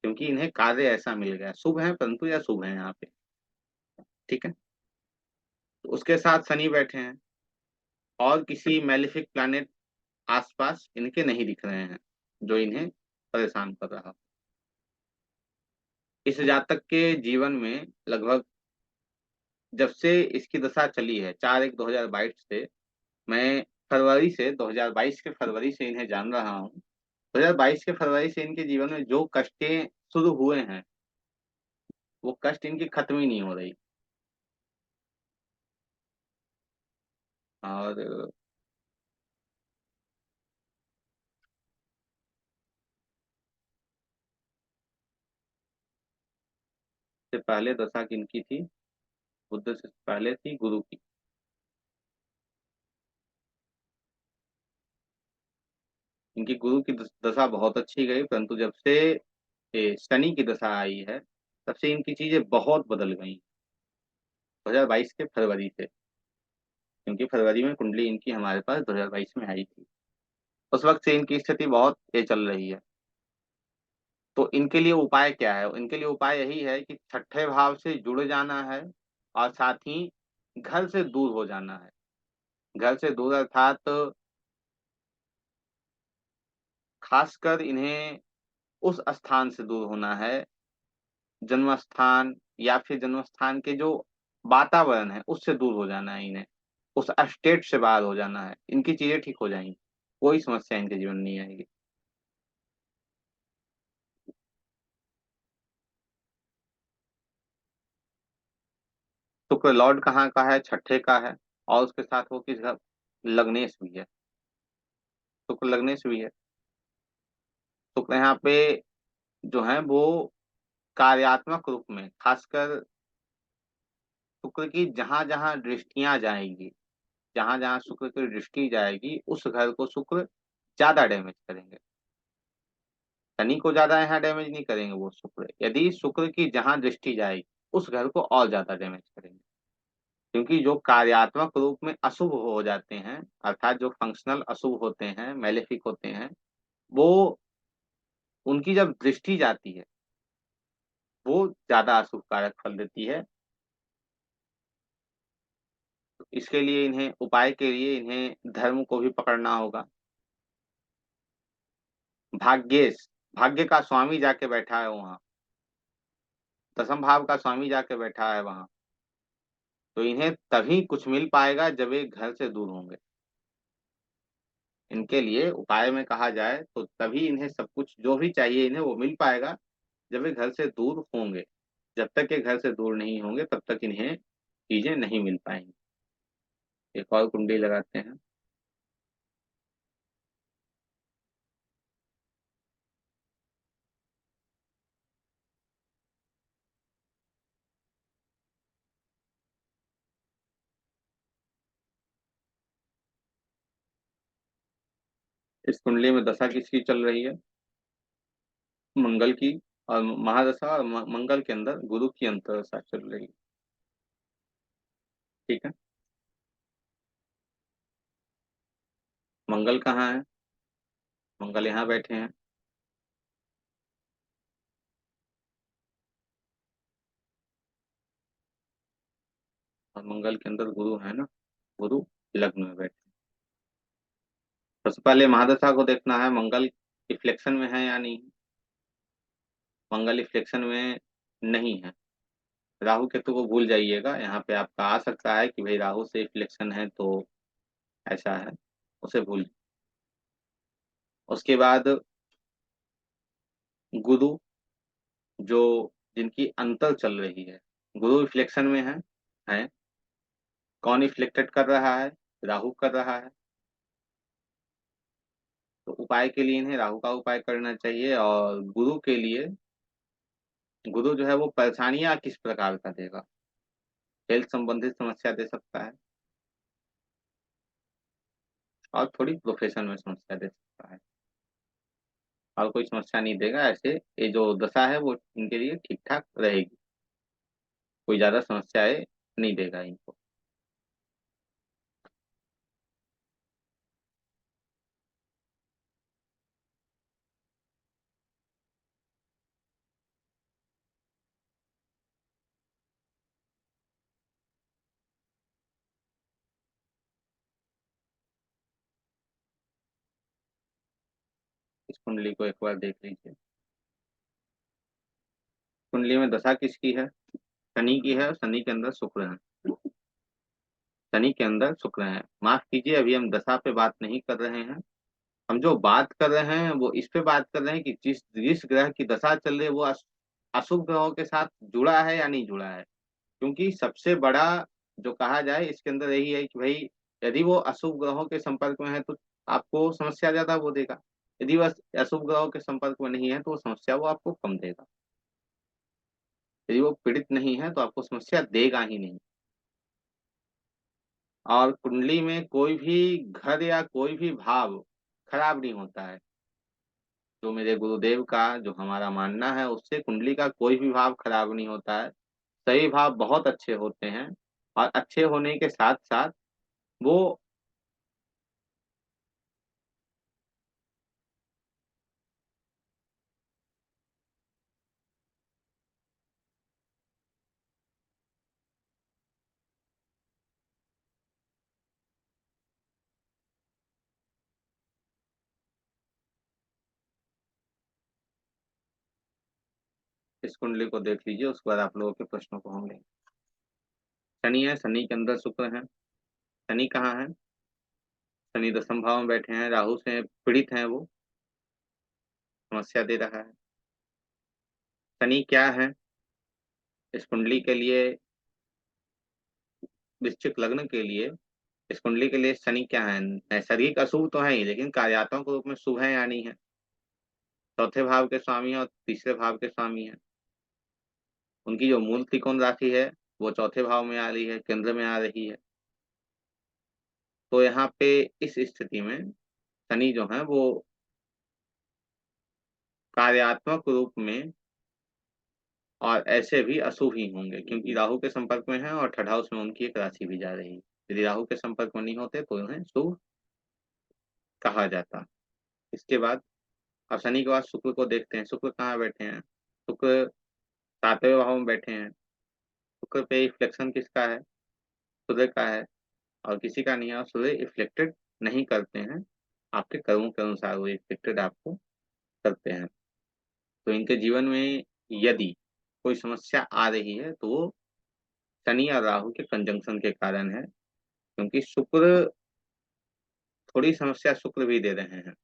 क्योंकि इन्हें कार्य ऐसा मिल गया। शुभ है परंतु यह शुभ है यहाँ पे। ठीक है। तो उसके साथ शनि बैठे हैं, और किसी मैलेफिक प्लैनेट आसपास इनके नहीं दिख रहे हैं जो इन्हें परेशान कर रहा। इस जातक के जीवन में लगभग जब से इसकी दशा चली है 4/1/2022 से, मैं फरवरी से 2022 के फरवरी से इन्हें जान रहा हूँ। 2022 के फरवरी से इनके जीवन में जो कष्टें शुरू हुए हैं, वो कष्ट इनकी खत्म ही नहीं हो रही। और से पहले दशा किनकी थी? बुद्ध से पहले थी गुरु की। इनकी गुरु की दशा बहुत अच्छी गई, परंतु जब से शनि की दशा आई है, तब से इनकी चीजें बहुत बदल गई। 2022 के फरवरी से, क्योंकि फरवरी में कुंडली इनकी हमारे पास 2022 में आई थी। उस वक्त से इनकी स्थिति बहुत ये चल रही है। तो इनके लिए उपाय क्या है? इनके लिए उपाय यही है कि छठे भाव से जुड़ जाना है, और साथ ही घर से दूर हो जाना है। घर से दूर अर्थात खासकर इन्हें उस स्थान से दूर होना है, जन्म स्थान, या फिर जन्म स्थान के जो वातावरण है उससे दूर हो जाना है इन्हें। उस स्टेट से बाहर हो जाना है, इनकी चीजें ठीक हो जाएंगी। कोई समस्या इनके जीवन में नहीं आएगी। शुक्र लॉर्ड कहाँ का है? छठे का है। और उसके साथ वो किस घर? लग्नेश भी है। शुक्र लग्नेश भी है। शुक्र यहाँ पे जो है वो कार्यात्मक रूप में, खासकर शुक्र की जहां जहां दृष्टियां जाएंगी, जहां जहां शुक्र की दृष्टि जाएगी, उस घर को शुक्र ज्यादा डैमेज करेंगे। शनि को ज्यादा यहाँ डैमेज नहीं करेंगे वो शुक्र। यदि शुक्र की जहां दृष्टि जाएगी, उस घर को और ज्यादा डैमेज करेंगे। क्योंकि जो कार्यात्मक रूप में अशुभ हो जाते हैं, अर्थात जो फंक्शनल अशुभ होते हैं, मेलेफिक होते हैं, वो उनकी जब दृष्टि जाती है, वो ज्यादा अशुभ कारक फल देती है। तो इसके लिए इन्हें, उपाय के लिए इन्हें धर्म को भी पकड़ना होगा। भाग्येश, भाग्य का स्वामी जाके बैठा है वहां। दसम भाव का स्वामी जाके बैठा है वहां। तो इन्हें तभी कुछ मिल पाएगा जब ये घर से दूर होंगे। इनके लिए उपाय में कहा जाए तो तभी इन्हें सब कुछ जो भी चाहिए इन्हें वो मिल पाएगा, जब वे घर से दूर होंगे। जब तक ये घर से दूर नहीं होंगे तब तक इन्हें चीजें नहीं मिल पाएंगी। एक और कुंडली लगाते हैं। इस कुंडली में दशा किसकी चल रही है? मंगल की। और महादशा, और मंगल के अंदर गुरु की अंतरदशा चल रही है। ठीक है। मंगल कहाँ है? मंगल यहाँ बैठे हैं। और मंगल के अंदर गुरु है ना। गुरु लग्न में बैठे। सबसे पहले महादशा को देखना है, मंगल रिफ्लेक्शन में है या नहीं। मंगल इफ्लेक्शन में नहीं है। राहु केतु को भूल जाइएगा, यहाँ पे आपका आ सकता है कि भाई राहु से इफ्लेक्शन है तो ऐसा है, उसे भूल। उसके बाद गुरु, जो जिनकी अंतर चल रही है, गुरु इफ्लेक्शन में है। कौन इफ्लेक्टेड कर रहा है? राहु कर रहा है। तो उपाय के लिए इन्हें राहु का उपाय करना चाहिए। और गुरु के लिए, गुरु जो है वो परेशानियां किस प्रकार का देगा? हेल्थ संबंधित समस्या दे सकता है, और थोड़ी प्रोफेशन में समस्या दे सकता है, और कोई समस्या नहीं देगा। ऐसे ये जो दशा है वो इनके लिए ठीक ठाक रहेगी, कोई ज्यादा समस्याएं नहीं देगा इनको। इस कुंडली को एक बार देख लीजिए। कुंडली में दशा किसकी है? शनि की है, और शनि के अंदर शुक्र है। शनि के अंदर शुक्र है। माफ कीजिए, अभी हम दशा पे बात नहीं कर रहे हैं। हम जो बात कर रहे हैं वो इस पे बात कर रहे हैं कि जिस जिस ग्रह की दशा चल रही है वो अशुभ ग्रहों के साथ जुड़ा है या नहीं जुड़ा है। क्योंकि सबसे बड़ा जो कहा जाए इसके अंदर यही है कि भाई यदि वो अशुभ ग्रहों के संपर्क में है तो आपको समस्या ज्यादा वो देगा। यदि वह अशुभ ग्रहों के संपर्क में नहीं है तो वो समस्या वो आपको कम देगा। यदि वो पीड़ित नहीं है तो आपको समस्या देगा ही नहीं। और कुंडली में कोई भी घर या कोई भी भाव खराब नहीं होता है। जो मेरे गुरुदेव का जो हमारा मानना है उससे कुंडली का कोई भी भाव खराब नहीं होता है। सही भाव बहुत अच्छे होते हैं। और अच्छे होने के साथ साथ वो इस कुंडली को देख लीजिए, उसके बाद आप लोगों के प्रश्नों को होंगे। शनि है, शनि के अंदर शुक्र है। शनि कहाँ है? शनि दसम भाव में बैठे हैं, राहु से पीड़ित हैं वो, समस्या दे रहा है। शनि क्या है इस कुंडली के लिए? वृश्चिक लग्न के लिए, इस कुंडली के लिए शनि क्या है? नैसर्गिक अशुभ तो है ही, लेकिन कार्यात्मक रूप में शुभ है या नहीं है? चौथे भाव के स्वामी है और तीसरे भाव के स्वामी है। उनकी जो मूल त्रिकोण राशि है वो चौथे भाव में आ रही है, केंद्र में आ रही है। तो यहाँ पे इस स्थिति में शनि जो है वो कार्यात्मक रूप में और ऐसे भी अशुभ ही होंगे, क्योंकि राहु के संपर्क में है और थर्ड हाउस में उनकी एक राशि भी जा रही है। यदि राहु के संपर्क में नहीं होते तो उन्हें शुभ कहा जाता। इसके बाद अब शनि के बाद शुक्र को देखते हैं। शुक्र कहाँ बैठे हैं? शुक्र सातवें भाव में बैठे हैं। शुक्र पे रिफ्लेक्शन किसका है? सूर्य का है। और किसी का नहीं है, और सूर्य इफ्लेक्टेड नहीं करते हैं। आपके कर्मों के अनुसार वो इफ्लेक्टेड आपको करते हैं। तो इनके जीवन में यदि कोई समस्या आ रही है तो वो शनि और राहु के कंजंक्शन के कारण है। क्योंकि शुक्र, थोड़ी समस्या शुक्र भी दे रहे हैं।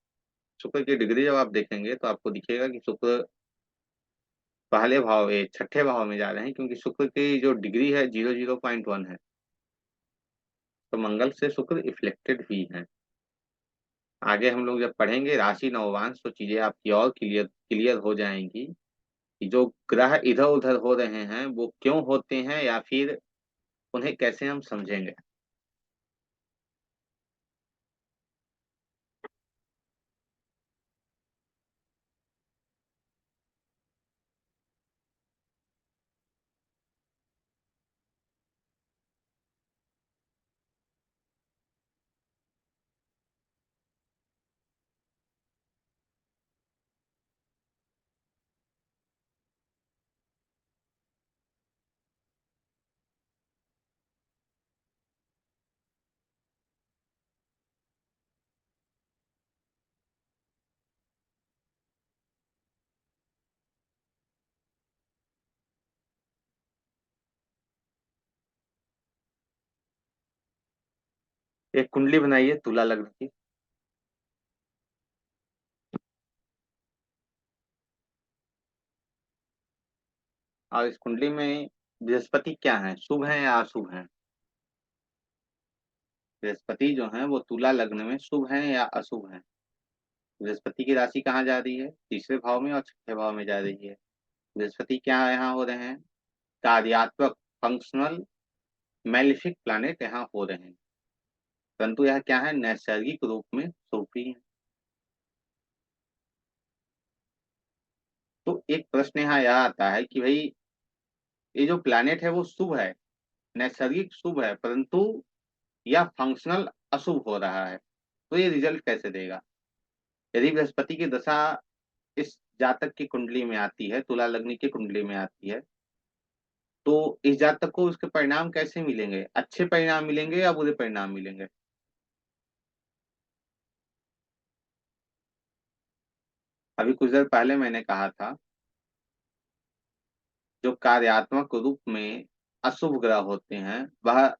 शुक्र की डिग्री जब आप देखेंगे तो आपको दिखेगा कि शुक्र पहले भाव छठे भाव में जा रहे हैं, क्योंकि शुक्र की जो डिग्री है 0.1 है। तो मंगल से शुक्र इफ्लेक्टेड भी है। आगे हम लोग जब पढ़ेंगे राशि नववांश तो चीजें आपकी और क्लियर क्लियर हो जाएंगी कि जो ग्रह इधर उधर हो रहे हैं वो क्यों होते हैं, या फिर उन्हें कैसे हम समझेंगे। एक कुंडली बनाइए तुला लग्न की। और इस कुंडली में बृहस्पति क्या है, शुभ है या अशुभ है? बृहस्पति जो है वो तुला लग्न में शुभ है या अशुभ है? बृहस्पति की राशि कहाँ जा रही है? तीसरे भाव में और छठे भाव में जा रही है। बृहस्पति क्या यहाँ हो रहे हैं? कार्यात्मक, फंक्शनल, मैलिफिक प्लैनेट यहाँ हो रहे हैं। परंतु यह क्या है, नैसर्गिक रूप में शुभ भी है। तो एक प्रश्न यहाँ यह आता है कि भाई ये जो प्लैनेट है वो शुभ है, नैसर्गिक शुभ है, परंतु यह फंक्शनल अशुभ हो रहा है, तो ये रिजल्ट कैसे देगा? यदि बृहस्पति की दशा इस जातक की कुंडली में आती है, तुला लग्न की कुंडली में आती है, तो इस जातक को उसके परिणाम कैसे मिलेंगे? अच्छे परिणाम मिलेंगे या बुरे परिणाम मिलेंगे? अभी कुछ देर पहले मैंने कहा था, जो कार्यात्मक रूप में अशुभ ग्रह होते हैं वह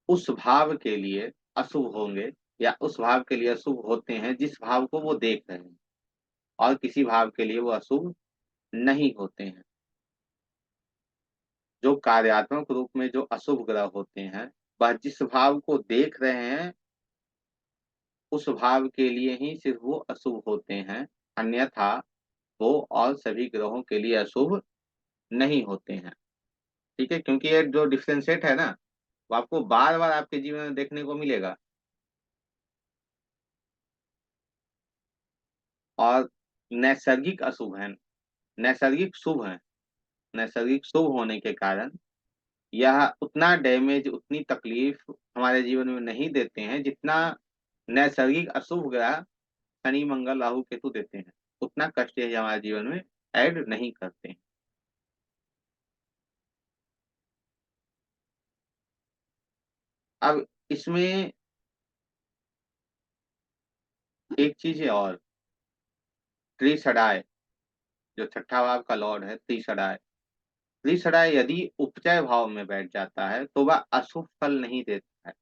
उस भाव के लिए अशुभ होंगे, या उस भाव के लिए अशुभ होते हैं जिस भाव को वो देख रहे हैं, और किसी भाव के लिए वो अशुभ नहीं होते हैं। जो कार्यात्मक रूप में जो अशुभ ग्रह होते हैं वह जिस भाव को देख रहे हैं उस भाव के लिए ही सिर्फ वो अशुभ होते हैं, अन्यथा वो और सभी ग्रहों के लिए अशुभ नहीं होते हैं। ठीक है, क्योंकि ये जो डिफरेंशिएट है ना, वो आपको बार बार आपके जीवन में देखने को मिलेगा। और नैसर्गिक अशुभ है, नैसर्गिक शुभ है। नैसर्गिक शुभ होने के कारण यह उतना डैमेज, उतनी तकलीफ हमारे जीवन में नहीं देते हैं जितना नैसर्गिक अशुभ ग्रह शनि मंगल राहु केतु देते हैं। उतना कष्ट ये हमारे जीवन में ऐड नहीं करते हैं। अब इसमें एक चीज है और, त्रिसड़ाय, जो छठा भाव का लॉर्ड है त्रिसड़ाय, त्रिसड़ाय यदि उपचय भाव में बैठ जाता है तो वह अशुभ फल नहीं देता है।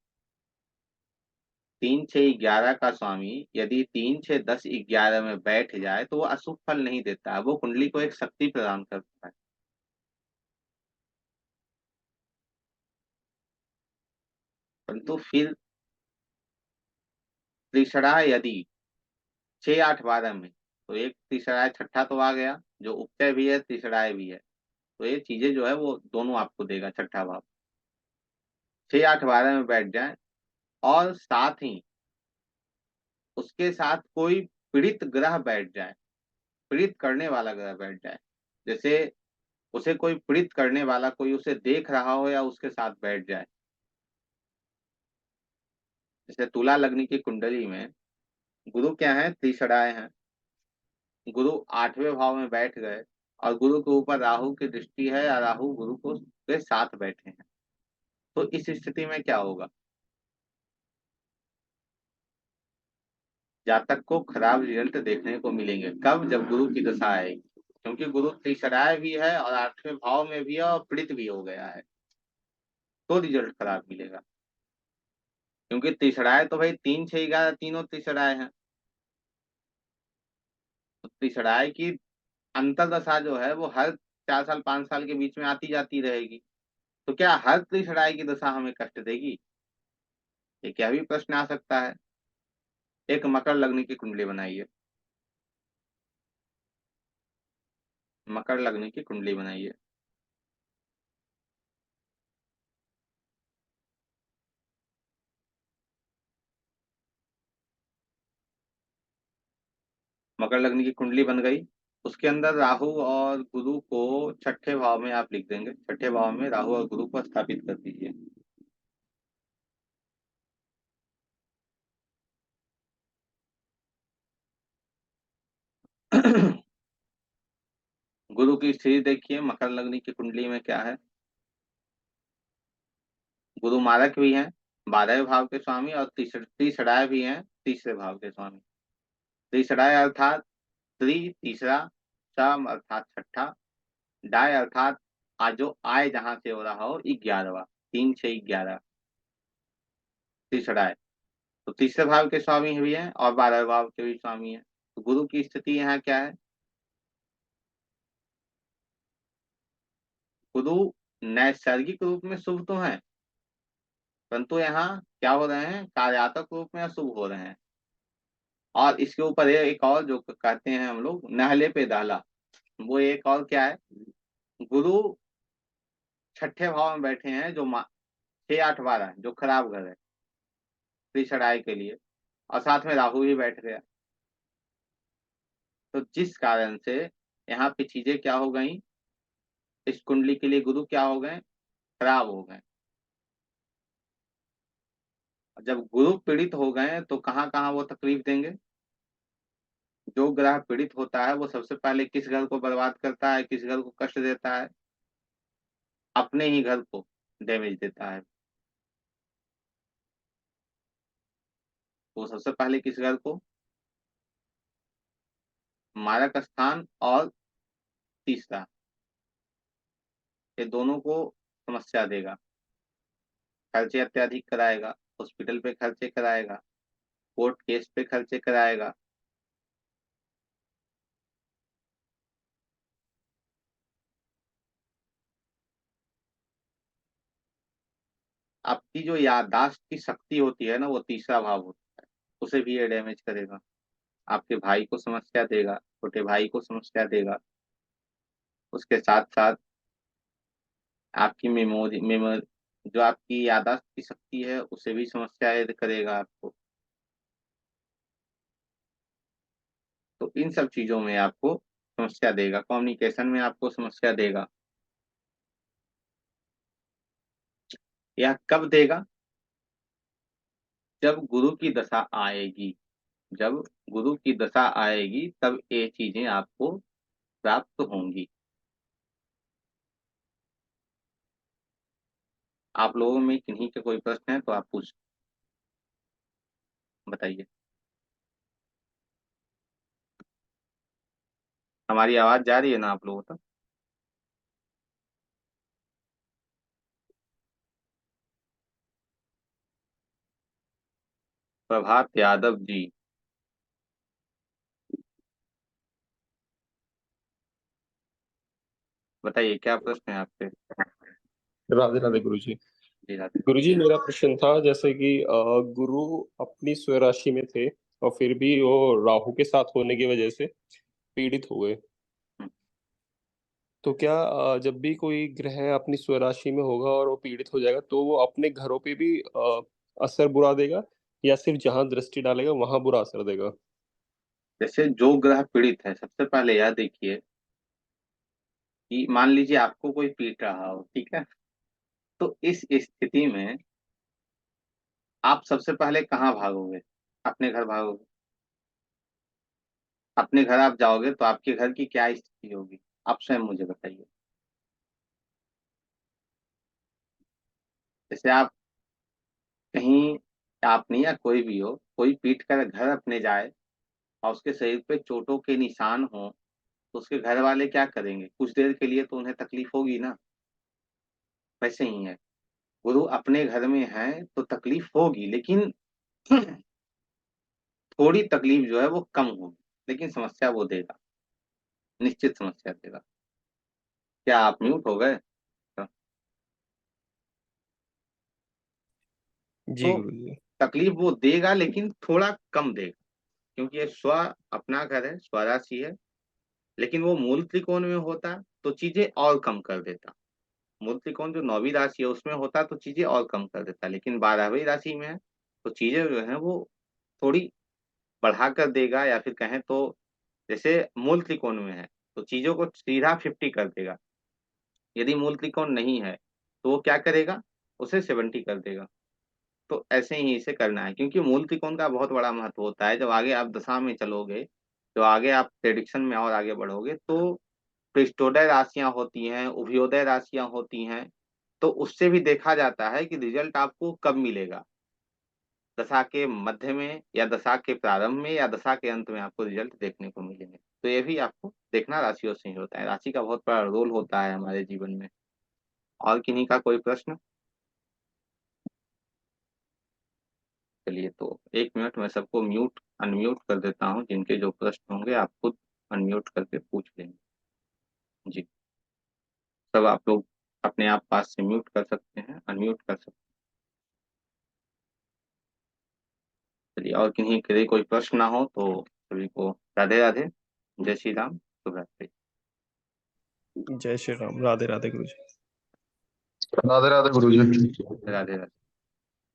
3 6 11 का स्वामी यदि 3 6 10 11 में बैठ जाए तो वो अशुभ फल नहीं देता है, वो कुंडली को एक शक्ति प्रदान करता है। परंतु फिर त्रिसड़ा यदि 6 8 12 में, तो एक त्रिसराय छठा तो आ गया, जो उपचय भी है त्रिसराय भी है, तो ये चीजें जो है वो दोनों आपको देगा छठा भाव। 6 8 12 में बैठ जाए, और साथ ही उसके साथ कोई पीड़ित ग्रह बैठ जाए, पीड़ित करने वाला ग्रह बैठ जाए, जैसे उसे कोई पीड़ित करने वाला कोई उसे देख रहा हो या उसके साथ बैठ जाए। जैसे तुला लग्न की कुंडली में गुरु क्या है, त्रिसराय है, गुरु 8वें भाव में बैठ गए, और गुरु के ऊपर राहु की दृष्टि है या राहु गुरु को के साथ बैठे हैं, तो इस स्थिति में क्या होगा? जातक को खराब रिजल्ट देखने को मिलेंगे। कब? जब गुरु की दशा आएगी, क्योंकि गुरु त्रिसराय भी है और 8वें भाव में भी है और पीड़ित भी हो गया है, तो रिजल्ट खराब मिलेगा। क्योंकि त्रिसराय तो भाई 3 6 11 तीनों त्रिसराय हैं, तो त्रिसराय की अंतरदशा जो है वो हर 4 साल 5 साल के बीच में आती जाती रहेगी, तो क्या हर त्रिसराय की दशा हमें कष्ट देगी? ये क्या भी प्रश्न आ सकता है। एक मकर लग्न की कुंडली बनाइए, मकर लग्न की कुंडली बनाइए। मकर लग्न की कुंडली बन गई, उसके अंदर राहु और गुरु को छठे भाव में आप लिख देंगे, छठे भाव में राहु और गुरु को स्थापित कर दीजिए। गुरु की स्थिति देखिए मकर लग्न की कुंडली में क्या है। गुरु मारक भी हैं, 12वें भाव के स्वामी, और तीसराय भी हैं, तीसरे भाव के स्वामी। तीसराय अर्थात त्रि तीसरा, सम अर्थात छठा, डाय अर्थात आज जो आय जहां से हो रहा हो 11वां, 3 6 11। तीसरा है, तो तीसरे भाव के स्वामी भी हैं और 12वें भाव के भी स्वामी हैं। तो गुरु की स्थिति यहाँ क्या है? गुरु नैसर्गिक रूप में शुभ तो है, परंतु यहाँ क्या हो रहे हैं, कार्यात्मक रूप में अशुभ हो रहे हैं। और इसके ऊपर एक और जो कहते हैं हम लोग नहले पे दाला, वो एक और क्या है, गुरु छठे भाव में बैठे हैं जो 6 8 12 जो खराब घर है त्रिषणाई के लिए, और साथ में राहु भी बैठ गया। तो जिस कारण से यहाँ पे चीजें क्या हो गई, इस कुंडली के लिए गुरु क्या हो गए, खराब हो गए। जब गुरु पीड़ित हो गए तो कहाँ कहाँ वो तकलीफ देंगे। जो ग्रह पीड़ित होता है वो सबसे पहले किस घर को बर्बाद करता है, किस घर को कष्ट देता है, अपने ही घर को डैमेज देता है। तो सबसे पहले किस घर को, मारक स्थान और तीसरा, ये दोनों को समस्या देगा। खर्चे अत्यधिक कराएगा, हॉस्पिटल पे खर्चे कराएगा, कोर्ट केस पे खर्चे कराएगा। आपकी जो याददाश्त की शक्ति होती है ना, वो तीसरा भाव होता है, उसे भी ये डैमेज करेगा। आपके भाई को समस्या देगा, छोटे भाई को समस्या देगा। उसके साथ साथ आपकी मेमोरी जो आपकी याददाश्त की शक्ति है उसे भी समस्या करेगा आपको। तो इन सब चीजों में आपको समस्या देगा, कम्युनिकेशन में आपको समस्या देगा। यह कब देगा, जब गुरु की दशा आएगी। जब गुरु की दशा आएगी तब ये चीजें आपको प्राप्त होंगी। आप लोगों में किन्हीं के कोई प्रश्न है तो आप पूछ बताइए। हमारी आवाज जा रही है ना आप लोगों तक? प्रभात यादव जी, बताइए क्या प्रश्न है आपके? राधे राधे गुरु जी। जी राधे। गुरु जी मेरा प्रश्न था जैसे कि गुरु अपनी स्वराशि में थे और फिर भी वो राहु के साथ होने की वजह से पीड़ित हो गए। हम्म, तो क्या जब भी कोई ग्रह अपनी स्वराशि में होगा और वो पीड़ित हो जाएगा तो वो अपने घरों पे भी असर बुरा देगा या सिर्फ जहां दृष्टि डालेगा वहां बुरा असर देगा? जैसे जो ग्रह पीड़ित है, सबसे पहले यह देखिए कि मान लीजिए आपको कोई पीट रहा हो, ठीक है, तो इस स्थिति में आप सबसे पहले कहाँ भागोगे? अपने घर भागोगे। अपने घर आप जाओगे तो आपके घर की क्या स्थिति होगी, आप स्वयं मुझे बताइए। जैसे आप कहीं, आप नहीं या कोई भी हो, कोई पीट कर घर अपने जाए और उसके शरीर पे चोटों के निशान हो, तो उसके घर वाले क्या करेंगे, कुछ देर के लिए तो उन्हें तकलीफ होगी ना। वैसे ही है, गुरु अपने घर में है तो तकलीफ होगी, लेकिन थोड़ी तकलीफ जो है वो कम होगी, लेकिन समस्या वो देगा, निश्चित समस्या देगा। क्या आप म्यूट हो गए? जी तो गुरु जी। तकलीफ वो देगा लेकिन थोड़ा कम देगा, क्योंकि ये स्व अपना घर है, स्वराशि है। लेकिन वो मूल त्रिकोण में होता तो चीजें और कम कर देता। मूल त्रिकोण जो 9वीं राशि है उसमें होता तो चीजें और कम कर देता, लेकिन 12वीं राशि में है तो चीजें जो है वो थोड़ी बढ़ा कर देगा, या फिर कहें तो जैसे मूल त्रिकोण में है तो चीजों को सीधा 50 कर देगा। यदि मूल त्रिकोण नहीं है तो वो क्या करेगा, उसे 70 कर देगा। तो ऐसे ही इसे करना है, क्योंकि मूल त्रिकोण का बहुत बड़ा महत्व होता है। जब आगे आप दशा में चलोगे, तो आगे आप प्रेडिक्शन में और आगे बढ़ोगे, तो पृष्ठोदय राशियां होती हैं, उभयोदय राशियां होती हैं, तो उससे भी देखा जाता है कि रिजल्ट आपको कब मिलेगा। दशा के मध्य में या दशा के प्रारंभ में या दशा के अंत में आपको रिजल्ट देखने को मिलेंगे। तो ये भी आपको देखना राशियों से ही होता है, राशि का बहुत बड़ा रोल होता है हमारे जीवन में। और किन्हीं का कोई प्रश्न? चलिए तो 1 मिनट मैं सबको म्यूट अनम्यूट कर देता हूँ, जिनके जो प्रश्न होंगे आप खुद अनम्यूट करके पूछ लेंगे। जी, सब आप लोग अपने आप पास से म्यूट कर सकते हैं, अनम्यूट कर सकते हैं। चलिए, और किन्हीं के लिए कोई प्रश्न ना हो तो सभी को राधे राधे, जय श्री राम, शुभ रात्रि। जय श्री राम, राधे राधे गुरु जी। राधे राधे गुरु जी। राधे राधे।